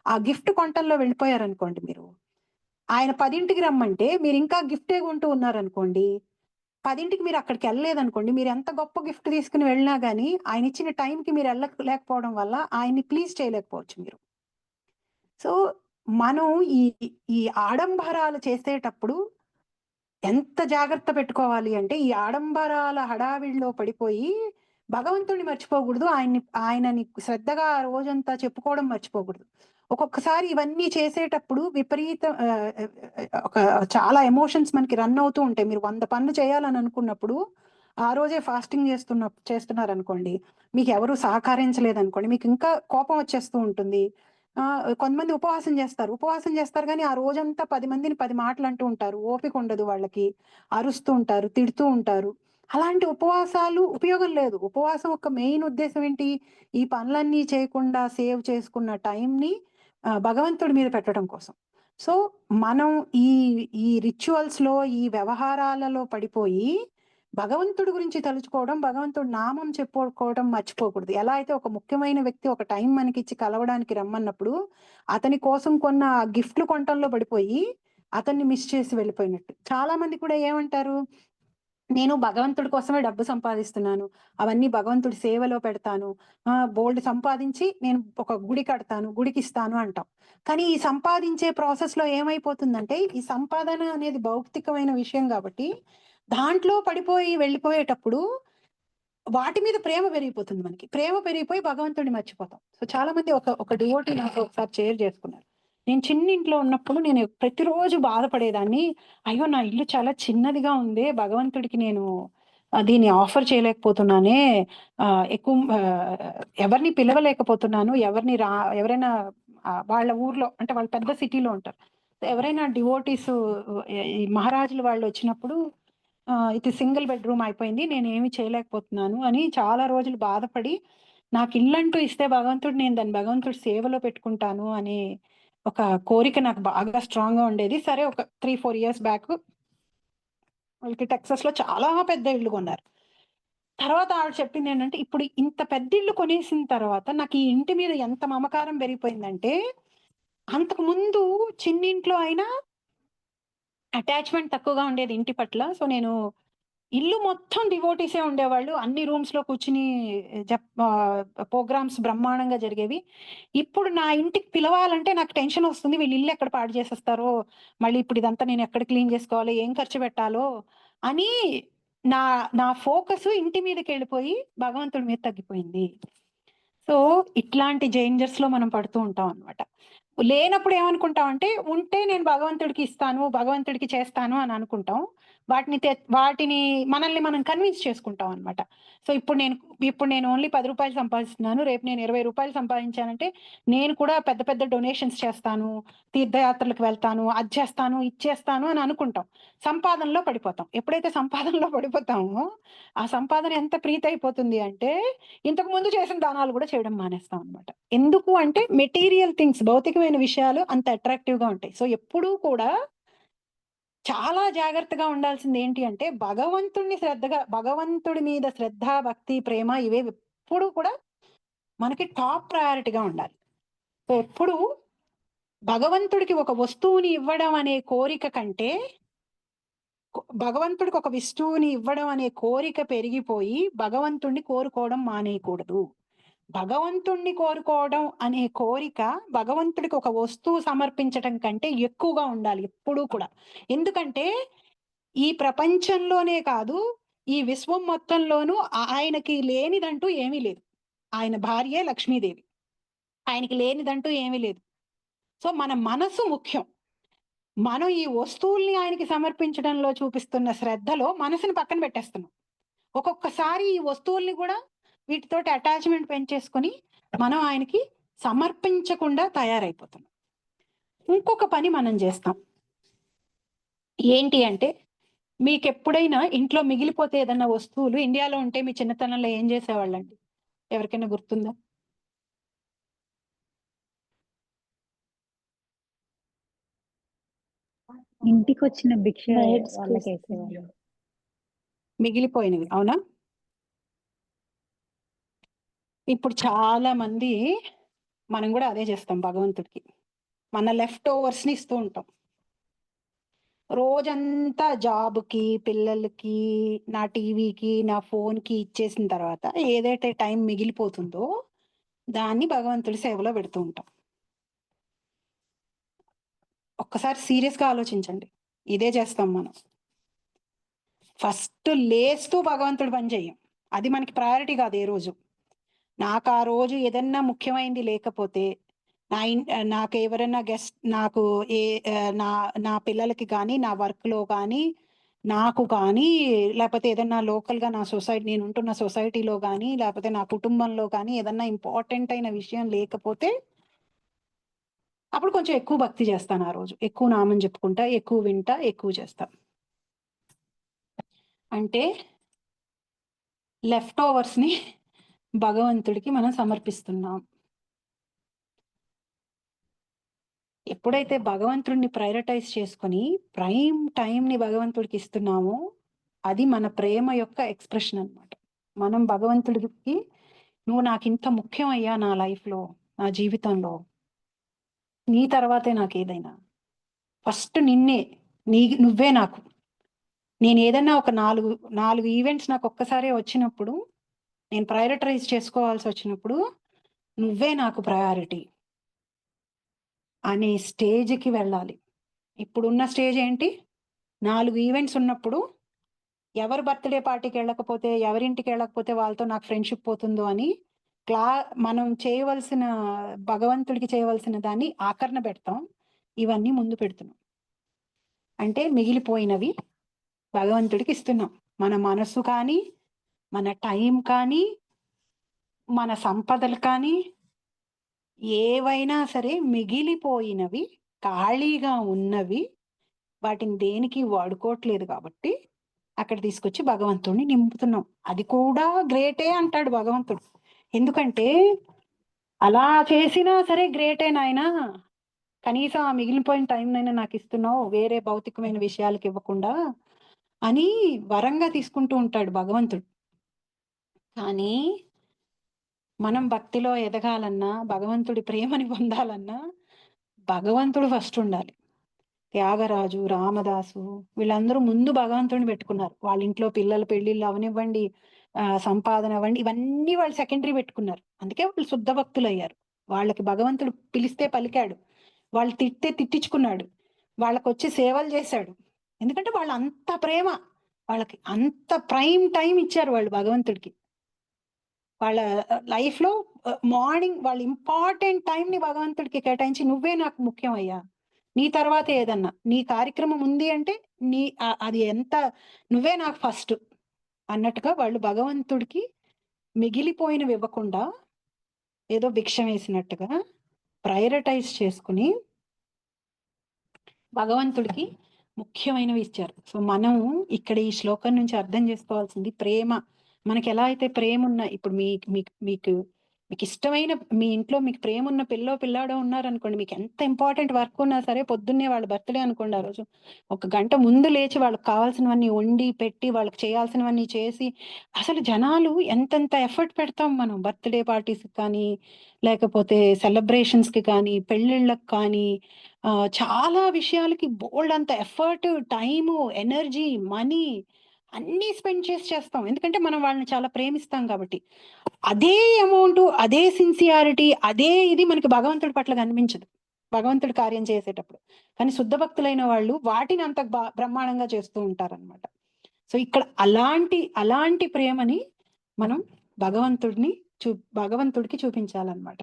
ఆ గిఫ్ట్ కొంటంలో వెళ్ళిపోయారనుకోండి మీరు. ఆయన 10కి రమ్మంటే మీరింకా గిఫ్టే కొంటూ ఉన్నారనుకోండి. 10కి మీరక్కడికెళ్ళలేదనుకోండి, మీరెంత గొప్ప గిఫ్ట్ తీసుకొని వెళ్ళినా గాని, ఆయనిచ్చిన టైంకి లేకపోవడం వల్ల ఆయన్ని ప్లీజ్ చేయలేకపోవచ్చు మీరు. సో, మనం ఈ ఈ ఆడంబరాలు చేసేటప్పుడు ఎంత జాగ్రత్త పెట్టుకోవాలి అంటే, ఈ ఆడంబరాల హడావిడిలో పడిపోయి, భగవంతుడిని మర్చిపోకూడదు. ఆయనని శ్రద్ధగా ఆ రోజంతా చెప్పుకోవడం మర్చిపోకూడదు. ఒక్కొక్కసారి ఇవన్నీ చేసేటప్పుడు ఒక చాలా ఎమోషన్స్ మనకి రన్ అవుతూ ఉంటాయి. మీరు 100 పనులు చేయాలని అనుకున్నప్పుడు, ఆ రోజే ఫాస్టింగ్ చేస్తున్నారనుకోండి, మీకెవరు సహకరించలేదనుకోండి, మీకింకా కోపం వచ్చేస్తూ ఉంటుంది. కొంతమంది ఉపవాసం చేస్తారు గానీ, ఆ రోజంతా 10 మందిని 10 మాటలంటూ ఉంటారు. ఓపికుండదు వాళ్ళకి. అరుస్తూ ఉంటారు, తిడుతూ ఉంటారు. అలాంటి ఉపవాసాలు ఉపయోగం లేదు. ఉపవాసం యొక్క మెయిన్ ఉద్దేశ్యం ఏంటి? ఈ పనులన్నీ చేయకుండా సేవ్ చేసుకున్న టైంని భగవంతుడి మీద పెట్టడం కోసం. సో మనం ఈ ఈ రిచువల్స్లో, ఈ వ్యవహారాలలో పడిపోయి భగవంతుడి గురించి తలుచుకోవడం, భగవంతుడి నామం చెప్పుకోవడం మర్చిపోకూడదు. ఎలా అయితే ఒక ముఖ్యమైన వ్యక్తి ఒక టైం మనకిచ్చి కలవడానికి రమ్మన్నప్పుడు అతని కోసం కొన్న గిఫ్ట్లు కొనటంలో పడిపోయి అతన్ని మిస్ చేసి వెళ్ళిపోయినట్టు. చాలా మంది కూడా ఏమంటారు, నేను భగవంతుడి కోసమే డబ్బు సంపాదిస్తున్నాను, అవన్నీ భగవంతుడి సేవలో పెడతాను, బోల్డ్ సంపాదించి నేను ఒక గుడి కడతాను, గుడికి ఇస్తాను అంటాం. కానీ ఈ సంపాదించే ప్రాసెస్లో ఏమైపోతుందంటే, ఈ సంపాదన అనేది భౌతికమైన విషయం కాబట్టి దాంట్లో పడిపోయి వెళ్ళిపోయేటప్పుడు వాటి మీద ప్రేమ పెరిగిపోతుంది. మనకి ప్రేమ పెరిగిపోయి భగవంతుడిని మర్చిపోతాం. సో చాలా మంది ఒక డివోటీ నాకు ఒకసారి షేర్ చేసుకున్నారు. నేను చిన్నింట్లో ఉన్నప్పుడు నేను ప్రతిరోజు బాధపడేదాన్ని. అయ్యో! నా ఇల్లు చాలా చిన్నదిగా ఉందే. భగవంతుడికి నేను దీన్ని ఆఫర్ చేయలేకపోతున్నానే. ఎక్కువ ఎవరిని పిలవలేకపోతున్నాను. ఎవరైనా వాళ్ళ ఊర్లో అంటే వాళ్ళు పెద్ద సిటీలో ఉంటారు. ఎవరైనా డివోటీస్ ఈ మహారాజులు వాళ్ళు వచ్చినప్పుడు ఇది సింగిల్ బెడ్‌రూమ్ అయిపోయింది, నేనేమి చేయలేకపోతున్నాను అని చాలా రోజులు బాధపడి, నాకు ఇల్లంటూ ఇస్తే భగవంతుడు, నేను దాన్ని భగవంతుడి సేవలో పెట్టుకుంటాను అనే ఒక కోరిక నాకు బాగా స్ట్రాంగ్‌గా ఉండేది. సరే ఒక 3, 4 ఇయర్స్ బ్యాక్ వాళ్ళకి టెక్సాస్‌లో చాలా పెద్ద ఇల్లు కొన్నారు. తర్వాత ఆవిడ చెప్పిందేంటంటే, ఇప్పుడు ఇంత పెద్ద ఇల్లు కొనేసిన తర్వాత నాకు ఈ ఇంటి మీద ఎంత మమకారం పెరిగిపోయిందంటే, అంతకుముందు చిన్నింట్లో అయినా అటాచ్‌మెంట్ తక్కువగా ఉండేది ఇంటి పట్ల. సో నేను ఇల్లు మొత్తం డివోటీసే ఉండేవాళ్ళు. అన్ని రూమ్స్‌లో కూర్చొని ప్రోగ్రామ్స్ బ్రహ్మాండంగా జరిగేవి. ఇప్పుడు నా ఇంటికి పిలవాలంటే నాకు టెన్షన్ వస్తుంది. వీళ్ళు ఇల్లు ఎక్కడ పాడు చేసేస్తారో, మళ్ళీ ఇప్పుడు ఇదంతా నేను ఎక్కడ క్లీన్ చేసుకోవాలో, ఏం ఖర్చు పెట్టాలో అని నా నా ఫోకస్ ఇంటి మీదకెళ్ళిపోయి భగవంతుడి మీద తగ్గిపోయింది. సో ఇట్లాంటి డేంజర్స్‌లో మనం పడుతూ ఉంటాం అన్నమాట. లేనప్పుడు ఏమనుకుంటామంటే, ఉంటే నేను భగవంతుడికి ఇస్తాను, భగవంతుడికి చేస్తాను అని అనుకుంటాం. వాటిని మనల్ని మనం కన్విన్స్ చేసుకుంటాం అన్నమాట. సో ఇప్పుడు నేను ఓన్లీ రూ. 10 సంపాదిస్తున్నాను. రేపు నేను రూ. 20 సంపాదించానంటే, నేను కూడా పెద్ద పెద్ద డొనేషన్స్ చేస్తాను, తీర్థయాత్రలకు వెళ్తాను, అది చేస్తాను, ఇది చేస్తాను అని అనుకుంటాం. సంపాదనలో పడిపోతాం. ఎప్పుడైతే సంపాదనలో పడిపోతామో, ఆ సంపాదన ఎంత ప్రీతయిపోతుంది అంటే, ఇంతకు ముందు చేసిన దానాలు కూడా చేయడం మానేస్తాం అన్నమాట. ఎందుకు అంటే మెటీరియల్ థింగ్స్, భౌతికమైన విషయాలు అంత అట్రాక్టివ్‌గా ఉంటాయి. సో ఎప్పుడూ కూడా చాలా జాగ్రత్తగా ఉండాల్సింది ఏంటి అంటే, భగవంతుడి మీద శ్రద్ధ, భక్తి, ప్రేమ ఇవే ఎప్పుడూ కూడా మనకి టాప్ ప్రయారిటీగా ఉండాలి. సో ఎప్పుడు భగవంతుడికి ఒక వస్తువుని ఇవ్వడం అనే కోరిక కంటే, భగవంతుడికి ఒక వస్తువుని ఇవ్వడం అనే కోరిక పెరిగిపోయి భగవంతుడిని కోరుకోవడం మానేయకూడదు. భగవంతుణ్ణి కోరుకోవడం అనే కోరిక భగవంతుడికి ఒక వస్తువు సమర్పించటం కంటే ఎక్కువగా ఉండాలి ఎప్పుడూ కూడా. ఎందుకంటే ఈ ప్రపంచంలోనే కాదు, ఈ విశ్వం మొత్తంలోనూ ఆయనకి లేనిదంటూ ఏమీ లేదు. ఆయన భార్యే లక్ష్మీదేవి. ఆయనకి లేనిదంటూ ఏమీ లేదు. సో మన మనసు ముఖ్యం. మనం ఈ వస్తువుల్ని ఆయనకి సమర్పించడంలో చూపిస్తున్న శ్రద్ధలో మనసుని పక్కన పెట్టేస్తున్నాం. ఒక్కొక్కసారి ఈ వస్తువుల్ని కూడా వీటితోటి అటాచ్‌మెంట్ పెంచేసుకొని మనం ఆయనకి సమర్పించకుండా తయారైపోతున్నాం. ఇంకొక పని మనం చేస్తాం. ఏంటి అంటే, మీకెప్పుడైనా ఇంట్లో మిగిలిపోతే ఏదన్నా వస్తువులు ఇండియాలో ఉంటే మీ చిన్నతనంలో ఏం చేసేవాళ్ళండి? ఎవరికైనా గుర్తుందా? ఇంటికొచ్చిన భిక్ష బయటకి వాళ్ళకేసేవాళ్ళు. మిగిలిపోయినవి. అవునా? ఇప్పుడు చాలా మంది మనం కూడా అదే చేస్తాం భగవంతుడికి. మన లెఫ్ట్ ఓవర్స్‌ని ఇస్తూ ఉంటాం. రోజంతా జాబ్‌కి, పిల్లలకి, నా టీవీకి, నా ఫోన్‌కి ఇచ్చేసిన తర్వాత ఏదైతే టైం మిగిలిపోతుందో దాన్ని భగవంతుడి సేవలో పెడుతూ ఉంటాం. ఒక్కసారి సీరియస్‌గా ఆలోచించండి. ఇదే చేస్తాం మనం. ఫస్ట్ లేస్తూ భగవంతుడి పని చెయ్యం. అది మనకి ప్రయారిటీ కాదు ఏ రోజు. నాకు ఆ రోజు ఏదన్నా ముఖ్యమైనది లేకపోతే, నాకు ఎవరైనా గెస్ట్ నాకు ఏ నా నా పిల్లలకి కానీ, నా వర్క్‌లో కానీ, నాకు కానీ, లేకపోతే ఏదన్నా లోకల్‌గా నేను ఉంటున్న సొసైటీలో గానీ, లేకపోతే నా కుటుంబంలో కానీ ఏదన్నా ఇంపార్టెంట్ అయిన విషయం లేకపోతే అప్పుడు కొంచెం ఎక్కువ భక్తి చేస్తాను ఆ రోజు. ఎక్కువ నామం చెప్పుకుంటా, ఎక్కువ వింటా, ఎక్కువ చేస్తా. అంటే లెఫ్ట్ ఓవర్స్‌ని భగవంతుడికి మనం సమర్పిస్తున్నాం. ఎప్పుడైతే భగవంతుడిని ప్రయారిటైజ్ చేసుకొని ప్రైమ్ టైంని భగవంతుడికి ఇస్తున్నామో అది మన ప్రేమ యొక్క ఎక్స్ప్రెషన్ అన్నమాట. మనం భగవంతుడికి నువ్వు నాకు ఇంత ముఖ్యం అయ్యా నా లైఫ్లో, నా జీవితంలో, నీ తర్వాతే నాకు ఏదైనా, ఫస్ట్ నిన్నే, నువ్వే నాకు. నేను ఏదైనా ఒక నాలుగు ఈవెంట్స్ నాకు ఒక్కసారే వచ్చినప్పుడు, నేను ప్రయారిటైజ్ చేసుకోవాల్సి వచ్చినప్పుడు నువ్వే నాకు ప్రయారిటీ అనే స్టేజ్కి వెళ్ళాలి. ఇప్పుడున్న స్టేజ్ ఏంటి? 4 ఈవెంట్స్ ఉన్నప్పుడు ఎవరు బర్త్డే పార్టీకి వెళ్ళకపోతే, ఎవరింటికి వెళ్ళకపోతే వాళ్ళతో నాకు ఫ్రెండ్షిప్ పోతుందో అని మనం చేయవలసిన, భగవంతుడికి చేయవలసిన దాన్ని ఆఖరణ పెడతాం, ఇవన్నీ ముందు పెడుతున్నాం. అంటే మిగిలిపోయినవి భగవంతుడికి ఇస్తున్నాం. మన మనసు కానీ, మన టైం కానీ, మన సంపదలు కానీ, ఏవైనా సరే మిగిలిపోయినవి, ఖాళీగా ఉన్నవి, వాటిని దేనికి వాడుకోవట్లేదు కాబట్టి అక్కడ తీసుకొచ్చి భగవంతుడిని నింపుతున్నాం. అది కూడా గ్రేటే అంటాడు భగవంతుడు. ఎందుకంటే అలా చేసినా సరే గ్రేటే నాయనా, కనీసం ఆ మిగిలిపోయిన టైంనైనా నాకు ఇస్తున్నావు, వేరే భౌతికమైన విషయాలకు ఇవ్వకుండా అని వరంగా తీసుకుంటూ ఉంటాడు భగవంతుడు. కానీ మనం భక్తిలో ఎదగాలన్నా, భగవంతుడి ప్రేమని పొందాలన్నా భగవంతుడు ఫస్ట్ ఉండాలి. త్యాగరాజు, రామదాసు వీళ్ళందరూ ముందు భగవంతుడిని పెట్టుకున్నారు. వాళ్ళ ఇంట్లో పిల్లల పెళ్లిళ్ళు అవనివ్వండి, సంపాదన అవ్వండి, ఇవన్నీ వాళ్ళు సెకండరీ పెట్టుకున్నారు. అందుకే వాళ్ళు శుద్ధ భక్తులు అయ్యారు. వాళ్ళకి భగవంతుడు పిలిస్తే పలికాడు, వాళ్ళు తిట్టే తిట్టించుకున్నాడు, వాళ్ళకి వచ్చి సేవలు చేశాడు. ఎందుకంటే వాళ్ళు అంత ప్రేమ, వాళ్ళకి అంత ప్రైమ్ టైం ఇచ్చారు వాళ్ళు భగవంతుడికి. వాళ్ళ లైఫ్ లో మార్నింగ్ వాళ్ళ ఇంపార్టెంట్ టైం ని భగవంతుడికి కేటాయించి, నువ్వే నాకు ముఖ్యం అయ్యా, నీ తర్వాత ఏదన్నా నీ కార్యక్రమం ఉంది అంటే అది ఎంత, నువ్వే నాకు ఫస్ట్ అన్నట్టుగా వాళ్ళు భగవంతుడికి మిగిలిపోయినవి ఇవ్వకుండా ఏదో భిక్షం వేసినట్టుగా ప్రయారిటైజ్ చేసుకుని భగవంతుడికి ముఖ్యమైనవి ఇచ్చారు. సో మనం ఇక్కడ ఈ శ్లోకం నుంచి అర్థం చేసుకోవాల్సింది, ప్రేమ మనకి ఎలా అయితే ప్రేమ ఉన్న, ఇప్పుడు మీకు ఇష్టమైన మీ ఇంట్లో మీకు ప్రేమ ఉన్న పిల్లాడో ఉన్నారనుకోండి, మీకు ఎంత ఇంపార్టెంట్ వర్క్ ఉన్నా సరే పొద్దున్నే వాళ్ళ బర్త్డే అనుకోండి, ఆ రోజు 1 గంట ముందు లేచి వాళ్ళకి కావాల్సినవన్నీ వండి పెట్టి వాళ్ళకి చేయాల్సినవన్నీ చేసి, అసలు జనాలు ఎంతెంత ఎఫర్ట్ పెడతాం మనం బర్త్డే పార్టీస్ కానీ, లేకపోతే సెలబ్రేషన్స్ కి కానీ, పెళ్ళిళ్ళకి కానీ, చాలా విషయాలకి బోల్డ్ అంత ఎఫర్ట్, టైము, ఎనర్జీ, మనీ అన్నీ స్పెండ్ చేస్తాం. ఎందుకంటే మనం వాళ్ళని చాలా ప్రేమిస్తాం కాబట్టి. అదే అమౌంట్, అదే సిన్సియారిటీ, అదే ఇది మనకి భగవంతుడి పట్ల కనిపించదు భగవంతుడి కార్యం చేసేటప్పుడు. కానీ శుద్ధ భక్తులైన వాళ్ళు వాటిని అంత బ్రహ్మాండంగా చేస్తూ ఉంటారన్నమాట. సో ఇక్కడ అలాంటి ప్రేమని మనం భగవంతుడికి చూపించాలన్నమాట.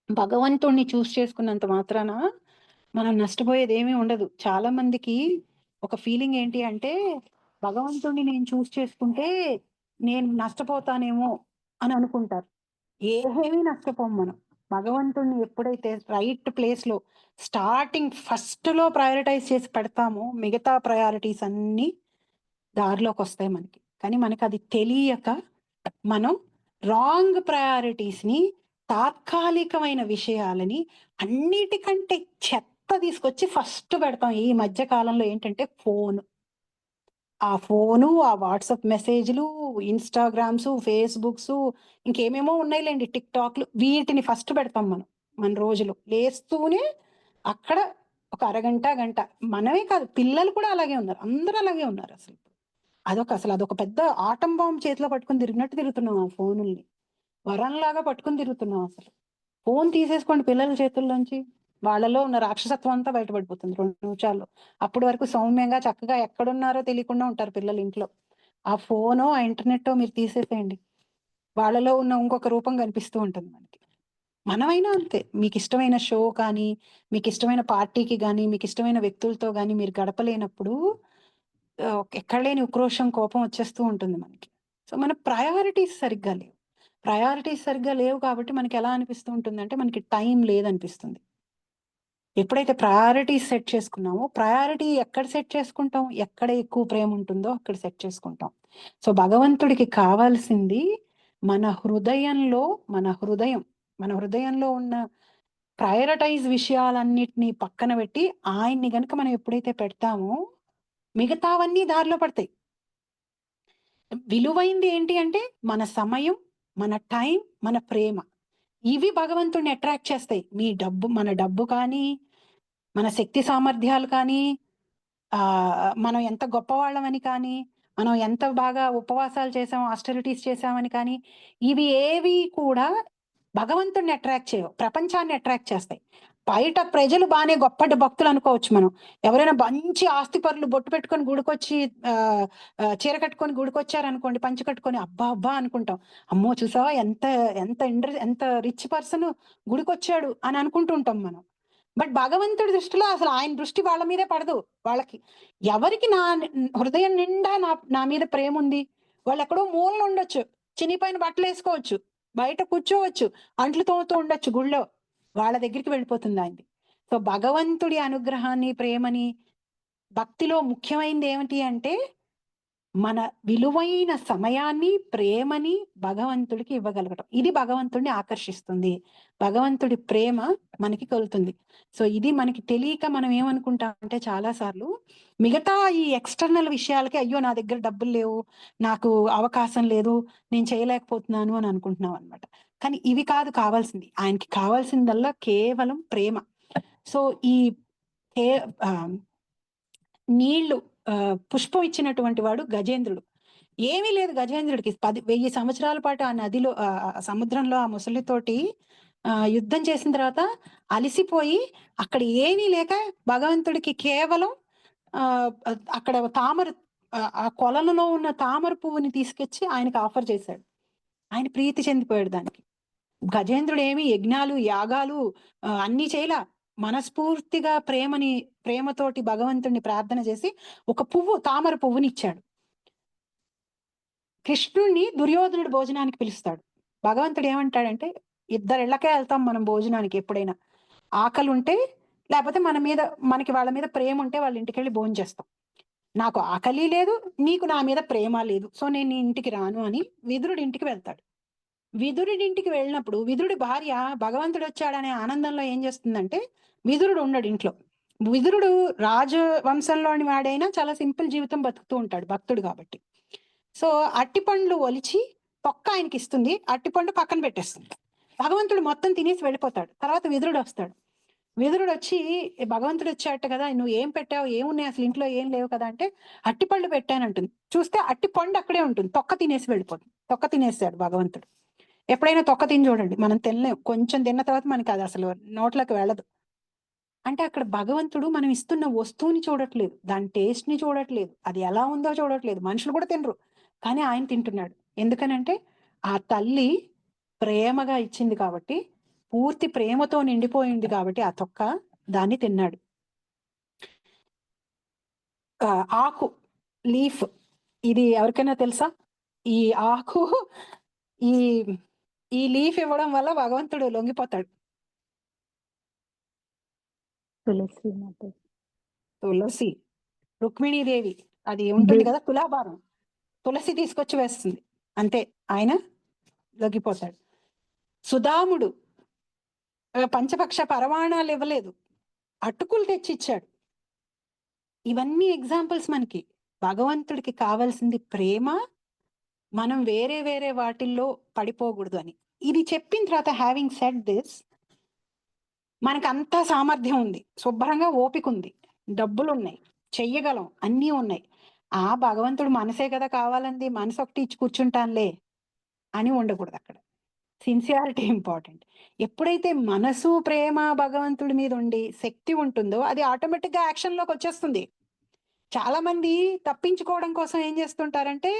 భగవంతుడిని చూస్ చేసుకున్నంత మాత్రాన మనం నష్టపోయేది ఏమీ ఉండదు. చాలా మందికి ఒక ఫీలింగ్ ఏంటి అంటే, భగవంతుడిని నేను చూస్ చేసుకుంటే నేను నష్టపోతానేమో అని అనుకుంటారు. ఏమీ నష్టపోం మనం. భగవంతుడిని ఎప్పుడైతే రైట్ ప్లేస్ లో స్టార్టింగ్ ఫస్ట్ లో ప్రయారిటైజ్ చేసి పెడతామో, మిగతా ప్రయారిటీస్ అన్ని దారిలోకి వస్తాయి మనకి. కానీ మనకి అది తెలియక మనం రాంగ్ ప్రయారిటీస్ ని, తాత్కాలికమైన విషయాలని, అన్నిటికంటే చెత్త తీసుకొచ్చి ఫస్ట్ పెడతాం. ఈ మధ్య కాలంలో ఏంటంటే ఆ వాట్సాప్ మెసేజ్లు, ఇన్స్టాగ్రామ్స్, ఫేస్బుక్స్, ఇంకేమేమో ఉన్నాయిలేండి, టిక్టాక్లు, వీటిని ఫస్ట్ పెడతాం మనం. మన రోజులు లేస్తూనే అక్కడ ఒక అరగంట గంట, మనమే కాదు పిల్లలు కూడా అలాగే ఉన్నారు, అందరూ అలాగే ఉన్నారు. అసలు అదొక పెద్ద ఆటం బాంబు చేతిలో పట్టుకుని తిరిగినట్టు తిరుగుతున్నాం. ఆ ఫోనుల్ని వరంలాగా పట్టుకుని తిరుగుతున్నాం. అసలు ఫోన్ తీసేసుకోండి పిల్లల చేతుల్లోంచి, వాళ్ళలో ఉన్న రాక్షసత్వం అంతా బయటపడిపోతుంది 2 నిమిషాల్లో. అప్పటి వరకు సౌమ్యంగా చక్కగా ఎక్కడున్నారో తెలియకుండా ఉంటారు పిల్లలు ఇంట్లో. ఆ ఫోనో, ఆ ఇంటర్నెట్టో మీరు తీసేసేయండి, వాళ్ళలో ఉన్న ఇంకొక రూపం కనిపిస్తూ ఉంటుంది మనకి. మనమైనా అంతే. మీకు ఇష్టమైన షో కానీ, మీకు ఇష్టమైన పార్టీకి కానీ, మీకు ఇష్టమైన వ్యక్తులతో కానీ మీరు గడపలేనప్పుడు ఎక్కడ లేని ఉక్రోషం, కోపం వచ్చేస్తూ ఉంటుంది మనకి. సో మన ప్రయారిటీస్ సరిగ్గా లేవు కాబట్టి మనకి ఎలా అనిపిస్తూ ఉంటుందంటే, మనకి టైం లేదనిపిస్తుంది. ఎప్పుడైతే ప్రయారిటీస్ సెట్ చేసుకున్నామో, ప్రయారిటీ ఎక్కడ సెట్ చేసుకుంటాం, ఎక్కడ ఎక్కువ ప్రేమ ఉంటుందో అక్కడ సెట్ చేసుకుంటాం. సో భగవంతుడికి కావాల్సింది మన హృదయంలో ఉన్న ప్రయారిటైజ్ విషయాలన్నిటిని పక్కన పెట్టి ఆయన్ని గనుక మనం ఎప్పుడైతే పెడతామో మిగతావన్నీ దారిలో పడతాయి. విలువైంది ఏంటి అంటే మన సమయం, మన టైం, మన ప్రేమ. ఇవి భగవంతుడిని అట్రాక్ట్ చేస్తాయి. మన డబ్బు కానీ, మన శక్తి సామర్థ్యాలు కానీ, మనం ఎంత గొప్పవాళ్ళమని కానీ, మనం ఎంత బాగా ఉపవాసాలు చేసాం, ఆస్టరిటీస్ చేసామని కానీ, ఇవి ఏవి కూడా భగవంతుడిని అట్రాక్ట్ చేయవు, ప్రపంచాన్ని అట్రాక్ట్ చేస్తాయి. బయట ప్రజలు బాగానే గొప్ప భక్తులు అనుకోవచ్చు మనం. ఎవరైనా మంచి ఆస్తిపరులు బొట్టు పెట్టుకొని గుడికొచ్చి చీర కట్టుకొని గుడికొచ్చారు అనుకోండి, పంచి కట్టుకొని అబ్బా అబ్బా అనుకుంటాం. అమ్మో చూసావా ఎంత ఎంత ఎంత రిచ్ పర్సన్ గుడికొచ్చాడు అని అనుకుంటూ ఉంటాం మనం. బట్ భగవంతుడి దృష్టిలో అసలు ఆయన దృష్టి వాళ్ళ మీదే పడదు. వాళ్ళకి ఎవరికి నా హృదయం నిండా నా మీద ప్రేమ ఉంది, వాళ్ళు ఎక్కడో మూలలో ఉండొచ్చు, చినిపైన బట్టలు వేసుకోవచ్చు, బయట కూర్చోవచ్చు, అంట్లు తోముతూ ఉండొచ్చు గుళ్ళో, వాళ్ళ దగ్గరికి వెళ్ళిపోతుంది ఆయనది. సో భగవంతుడి అనుగ్రహాన్ని, ప్రేమని, భక్తిలో ముఖ్యమైనది ఏమిటి అంటే మన విలువైన సమయాన్ని, ప్రేమని భగవంతుడికి ఇవ్వగలగటం. ఇది భగవంతుడిని ఆకర్షిస్తుంది, భగవంతుడి ప్రేమ మనకి కలుగుతుంది. సో ఇది మనకి తెలియక మనం ఏమనుకుంటాం అంటే చాలా సార్లు మిగతా ఈ ఎక్స్టర్నల్ విషయాలకి అయ్యో నా దగ్గర డబ్బులు లేవు, నాకు అవకాశం లేదు, నేను చేయలేకపోతున్నాను అని అనుకుంటున్నాం అనమాట. కానీ ఇవి కాదు కావాల్సింది. ఆయనకి కావాల్సిందల్లా కేవలం ప్రేమ. సో ఈ నీళ్లు పుష్పం ఇచ్చినటువంటి వాడు గజేంద్రుడు. ఏమీ లేదు గజేంద్రుడికి. 1000 సంవత్సరాల పాటు ఆ నదిలో సముద్రంలో ఆ ముసలితోటి యుద్ధం చేసిన తర్వాత అలిసిపోయి అక్కడ ఏమీ లేక భగవంతుడికి కేవలం అక్కడ ఆ కొలనులో ఉన్న తామర పువ్వుని తీసుకొచ్చి ఆయనకి ఆఫర్ చేశాడు. ఆయన ప్రీతి చెందిపోయాడు దానికి. గజేంద్రుడు ఏమి యజ్ఞాలు, యాగాలు అన్ని చేయలా. మనస్ఫూర్తిగా ప్రేమతోటి భగవంతుడిని ప్రార్థన చేసి ఒక తామర పువ్వుని ఇచ్చాడు. కృష్ణుణ్ణి దుర్యోధనుడు భోజనానికి పిలుస్తాడు. భగవంతుడు ఏమంటాడంటే, ఇద్దరిళ్ళకే వెళ్తాం మనం భోజనానికి ఎప్పుడైనా. ఆకలి ఉంటే, లేకపోతే మనకి వాళ్ళ మీద ప్రేమ ఉంటే వాళ్ళ ఇంటికి వెళ్ళి భోజనం చేస్తాం. నాకు ఆకలి లేదు, నీకు నా మీద ప్రేమ లేదు, సో నేను నీ ఇంటికి రాను అని విదురుడి ఇంటికి వెళ్తాడు. విదురుడి ఇంటికి వెళ్ళినప్పుడు విదురుడి భార్య భగవంతుడు వచ్చాడనే ఆనందంలో ఏం చేస్తుందంటే, విదురుడు ఉండడు ఇంట్లో. విదురుడు రాజవంశంలోని వాడైనా చాలా సింపుల్ జీవితం బతుకుతూ ఉంటాడు, భక్తుడు కాబట్టి. సో అట్టిపండ్లు ఒలిచి తొక్క ఆయనకి ఇస్తుంది, అట్టిపండు పక్కన పెట్టేస్తుంది. భగవంతుడు మొత్తం తినేసి వెళ్ళిపోతాడు. తర్వాత విదురుడు వస్తాడు. విదురుడు వచ్చి, భగవంతుడు వచ్చాట కదా, నువ్వు ఏం పెట్టావు, ఏమున్నాయి అసలు ఇంట్లో, ఏం లేవు కదా అంటే, అట్టిపండు పెట్టానంటుంది. చూస్తే అట్టిపండు అక్కడే ఉంటుంది, తొక్క తినేసి వెళ్ళిపోతుంది. తొక్క తినేస్తాడు భగవంతుడు. ఎప్పుడైనా తొక్క తిని చూడండి, మనం తినలేం. కొంచెం తిన్న తర్వాత మనకి అది అసలు నోట్లోకి వెళ్ళదు. అంటే అక్కడ భగవంతుడు మనం ఇస్తున్న వస్తువుని చూడట్లేదు, దాని టేస్ట్ ని చూడట్లేదు, అది ఎలా ఉందో చూడట్లేదు. మనుషులు కూడా తినరు, కానీ ఆయన తింటున్నాడు. ఎందుకనంటే ఆ తల్లి ప్రేమగా ఇచ్చింది కాబట్టి, పూర్తి ప్రేమతో నిండిపోయింది కాబట్టి ఆ తొక్క, దాన్ని తిన్నాడు. ఆకు, లీఫ్, ఇది ఎవరికైనా తెలుసా? ఈ ఆకు, ఈ లీఫ్ ఇవ్వడం వల్ల భగవంతుడు లొంగిపోతాడు. తులసి, రుక్మిణీదేవి, అది ఉంటుంది కదా తులాభారం, తులసి తీసుకొచ్చి వేస్తుంది, అంతే ఆయన లొంగిపోతాడు. సుధాముడు పంచపక్ష పరమాణాలు ఇవ్వలేదు, అటుకులు తెచ్చిచ్చాడు. ఇవన్నీ ఎగ్జాంపుల్స్ మనకి. భగవంతుడికి కావాల్సింది ప్రేమ, మనం వేరే వేరే వాటిల్లో పడిపోకూడదు అని. ఇది చెప్పిన తర్వాత, హ్యావింగ్ సెడ్ దిస్, మనకు అంతా సామర్థ్యం ఉంది, శుభ్రంగా ఓపిక ఉంది, డబ్బులు ఉన్నాయి, చెయ్యగలం, అన్నీ ఉన్నాయి. ఆ భగవంతుడు మనసే కదా కావాలంది, మనసు ఒకటి ఇచ్చి కూర్చుంటానులే అని ఉండకూడదు. అక్కడ సిన్సియారిటీ ఇంపార్టెంట్. ఎప్పుడైతే మనసు, ప్రేమ భగవంతుడి మీద ఉండి శక్తి ఉంటుందో, అది ఆటోమేటిక్ గా యాక్షన్ లోకి వచ్చేస్తుంది. చాలా మంది తప్పించుకోవడం కోసం ఏం చేస్తుంటారంటే,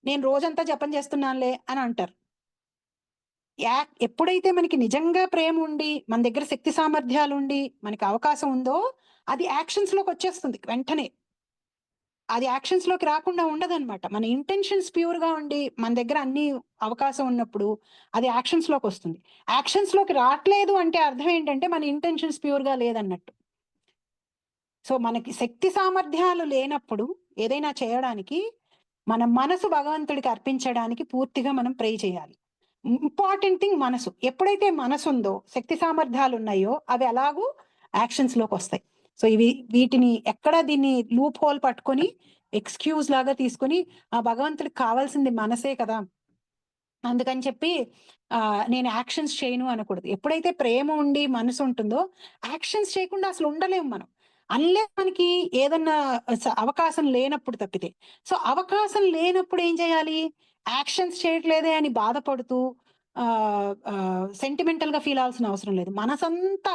నేను రోజంతా జపం చేస్తున్నానులే అని అంటారు. ఎప్పుడైతే మనకి నిజంగా ప్రేమ ఉండి, మన దగ్గర శక్తి సామర్థ్యాలు ఉండి, మనకి అవకాశం ఉందో, అది యాక్షన్స్ లోకి వచ్చేస్తుంది వెంటనే. అది యాక్షన్స్ లోకి రాకుండా ఉండదన్నమాట. మన ఇంటెన్షన్స్ ప్యూర్ గా ఉండి, మన దగ్గర అన్ని అవకాశం ఉన్నప్పుడు అది యాక్షన్స్ లోకి వస్తుంది. యాక్షన్స్ లోకి రావట్లేదు అంటే అర్థం ఏంటంటే, మన ఇంటెన్షన్స్ ప్యూర్ గా లేదన్నట్టు. సో మనకి శక్తి సామర్థ్యాలు లేనప్పుడు ఏదైనా చేయడానికి, మన మనసు భగవంతుడికి అర్పించడానికి పూర్తిగా మనం ప్రే చేయాలి. ఇంపార్టెంట్ థింగ్ మనసు. ఎప్పుడైతే మనసు ఉందో, శక్తి సామర్థ్యాలు ఉన్నాయో, అవి ఎలాగూ యాక్షన్స్ లోకి వస్తాయి. సో వీటిని ఎక్కడ దీన్ని లూప్ హోల్ పట్టుకొని ఎక్స్క్యూజ్ లాగా తీసుకొని ఆ భగవంతుడికి కావాల్సింది మనసే కదా, అందుకని చెప్పి నేను యాక్షన్స్ చేయను అనకూడదు. ఎప్పుడైతే ప్రేమ ఉండి మనసు ఉంటుందో యాక్షన్స్ చేయకుండా అసలు ఉండలేము మనం, అన్లే మనకి ఏదన్నా అవకాశం లేనప్పుడు తప్పితే. సో అవకాశం లేనప్పుడు ఏం చేయాలి? యాక్షన్స్ చేయట్లేదే అని బాధపడుతూ సెంటిమెంటల్ గా ఫీల్ అవ్వాల్సిన అవసరం లేదు. మనసంతా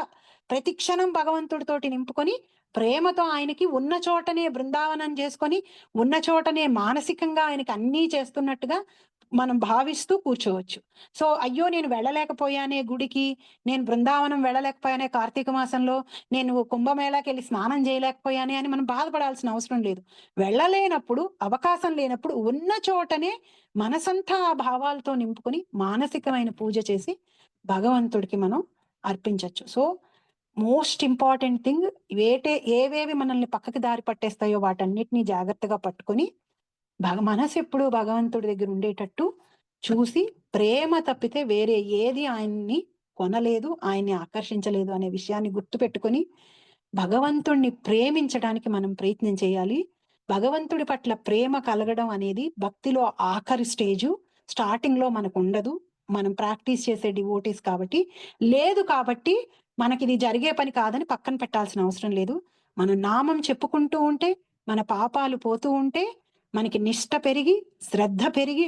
ప్రతి క్షణం భగవంతుడితోటి నింపుకొని ప్రేమతో ఆయనకి ఉన్న చోటనే బృందావనం చేసుకొని ఉన్న చోటనే మానసికంగా ఆయనకి అన్నీ చేస్తున్నట్టుగా మనం భావిస్తూ కూర్చోవచ్చు. సో అయ్యో నేను వెళ్ళలేకపోయానే గుడికి, నేను బృందావనం వెళ్ళలేకపోయానే కార్తీక మాసంలో, నేను కుంభమేళాకి వెళ్ళి స్నానం చేయలేకపోయానే అని మనం బాధపడాల్సిన అవసరం లేదు. వెళ్ళలేనప్పుడు, అవకాశం లేనప్పుడు ఉన్న చోటనే మనసంతా ఆ భావాలతో నింపుకొని మానసికమైన పూజ చేసి భగవంతుడికి మనం అర్పించవచ్చు. సో మోస్ట్ ఇంపార్టెంట్ థింగ్, ఏవేవి మనల్ని పక్కకి దారి పట్టేస్తాయో వాటన్నిటినీ జాగ్రత్తగా పట్టుకొని మనసు ఎప్పుడు భగవంతుడి దగ్గర ఉండేటట్టు చూసి, ప్రేమ తప్పితే వేరే ఏది ఆయన్ని కొనలేదు, ఆయన్ని ఆకర్షించలేదు అనే విషయాన్ని గుర్తు పెట్టుకొని భగవంతుణ్ణి ప్రేమించడానికి మనం ప్రయత్నం చేయాలి. భగవంతుడి పట్ల ప్రేమ కలగడం అనేది భక్తిలో ఆఖరి స్టేజు. స్టార్టింగ్ లో మనకు ఉండదు, మనం ప్రాక్టీస్ చేసే డివోటీస్ కాబట్టి. లేదు కాబట్టి మనకి ఇది జరిగే పని కాదని పక్కన పెట్టాల్సిన అవసరం లేదు. మనం నామం చెప్పుకుంటూ ఉంటే, మన పాపాలు పోతూ ఉంటే, మనకి నిష్ట పెరిగి, శ్రద్ధ పెరిగి,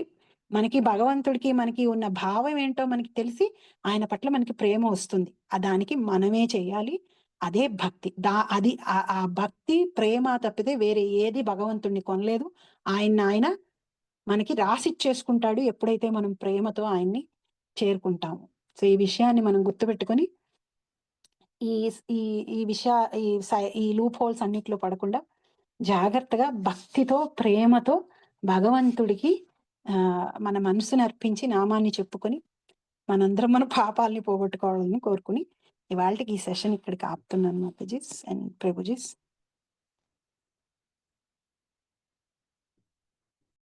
మనకి భగవంతుడికి మనకి ఉన్న భావం ఏంటో మనకి తెలిసి ఆయన పట్ల మనకి ప్రేమ వస్తుంది. దానికి మనమే చేయాలి. అదే భక్తి. అది ఆ భక్తి ప్రేమ తప్పితే వేరే ఏది భగవంతుడిని కొనలేదు. ఆయన మనకి రాసిచ్చేసుకుంటాడు ఎప్పుడైతే మనం ప్రేమతో ఆయన్ని చేరుకుంటాము. సో ఈ విషయాన్ని మనం గుర్తుపెట్టుకొని ఈ లూప్ హోల్స్ అన్నిట్లో పడకుండా జాగ్రత్తగా భక్తితో ప్రేమతో భగవంతుడికి మన మనసుని అర్పించి నామాన్ని చెప్పుకొని మనందరం మన పాపాలని పోగొట్టుకోవాలని కోరుకుని ఇవాళకి ఈ సెషన్ ఇక్కడికి ఆపుతున్నాను మాతాజీస్ అండ్ ప్రభుజీస్.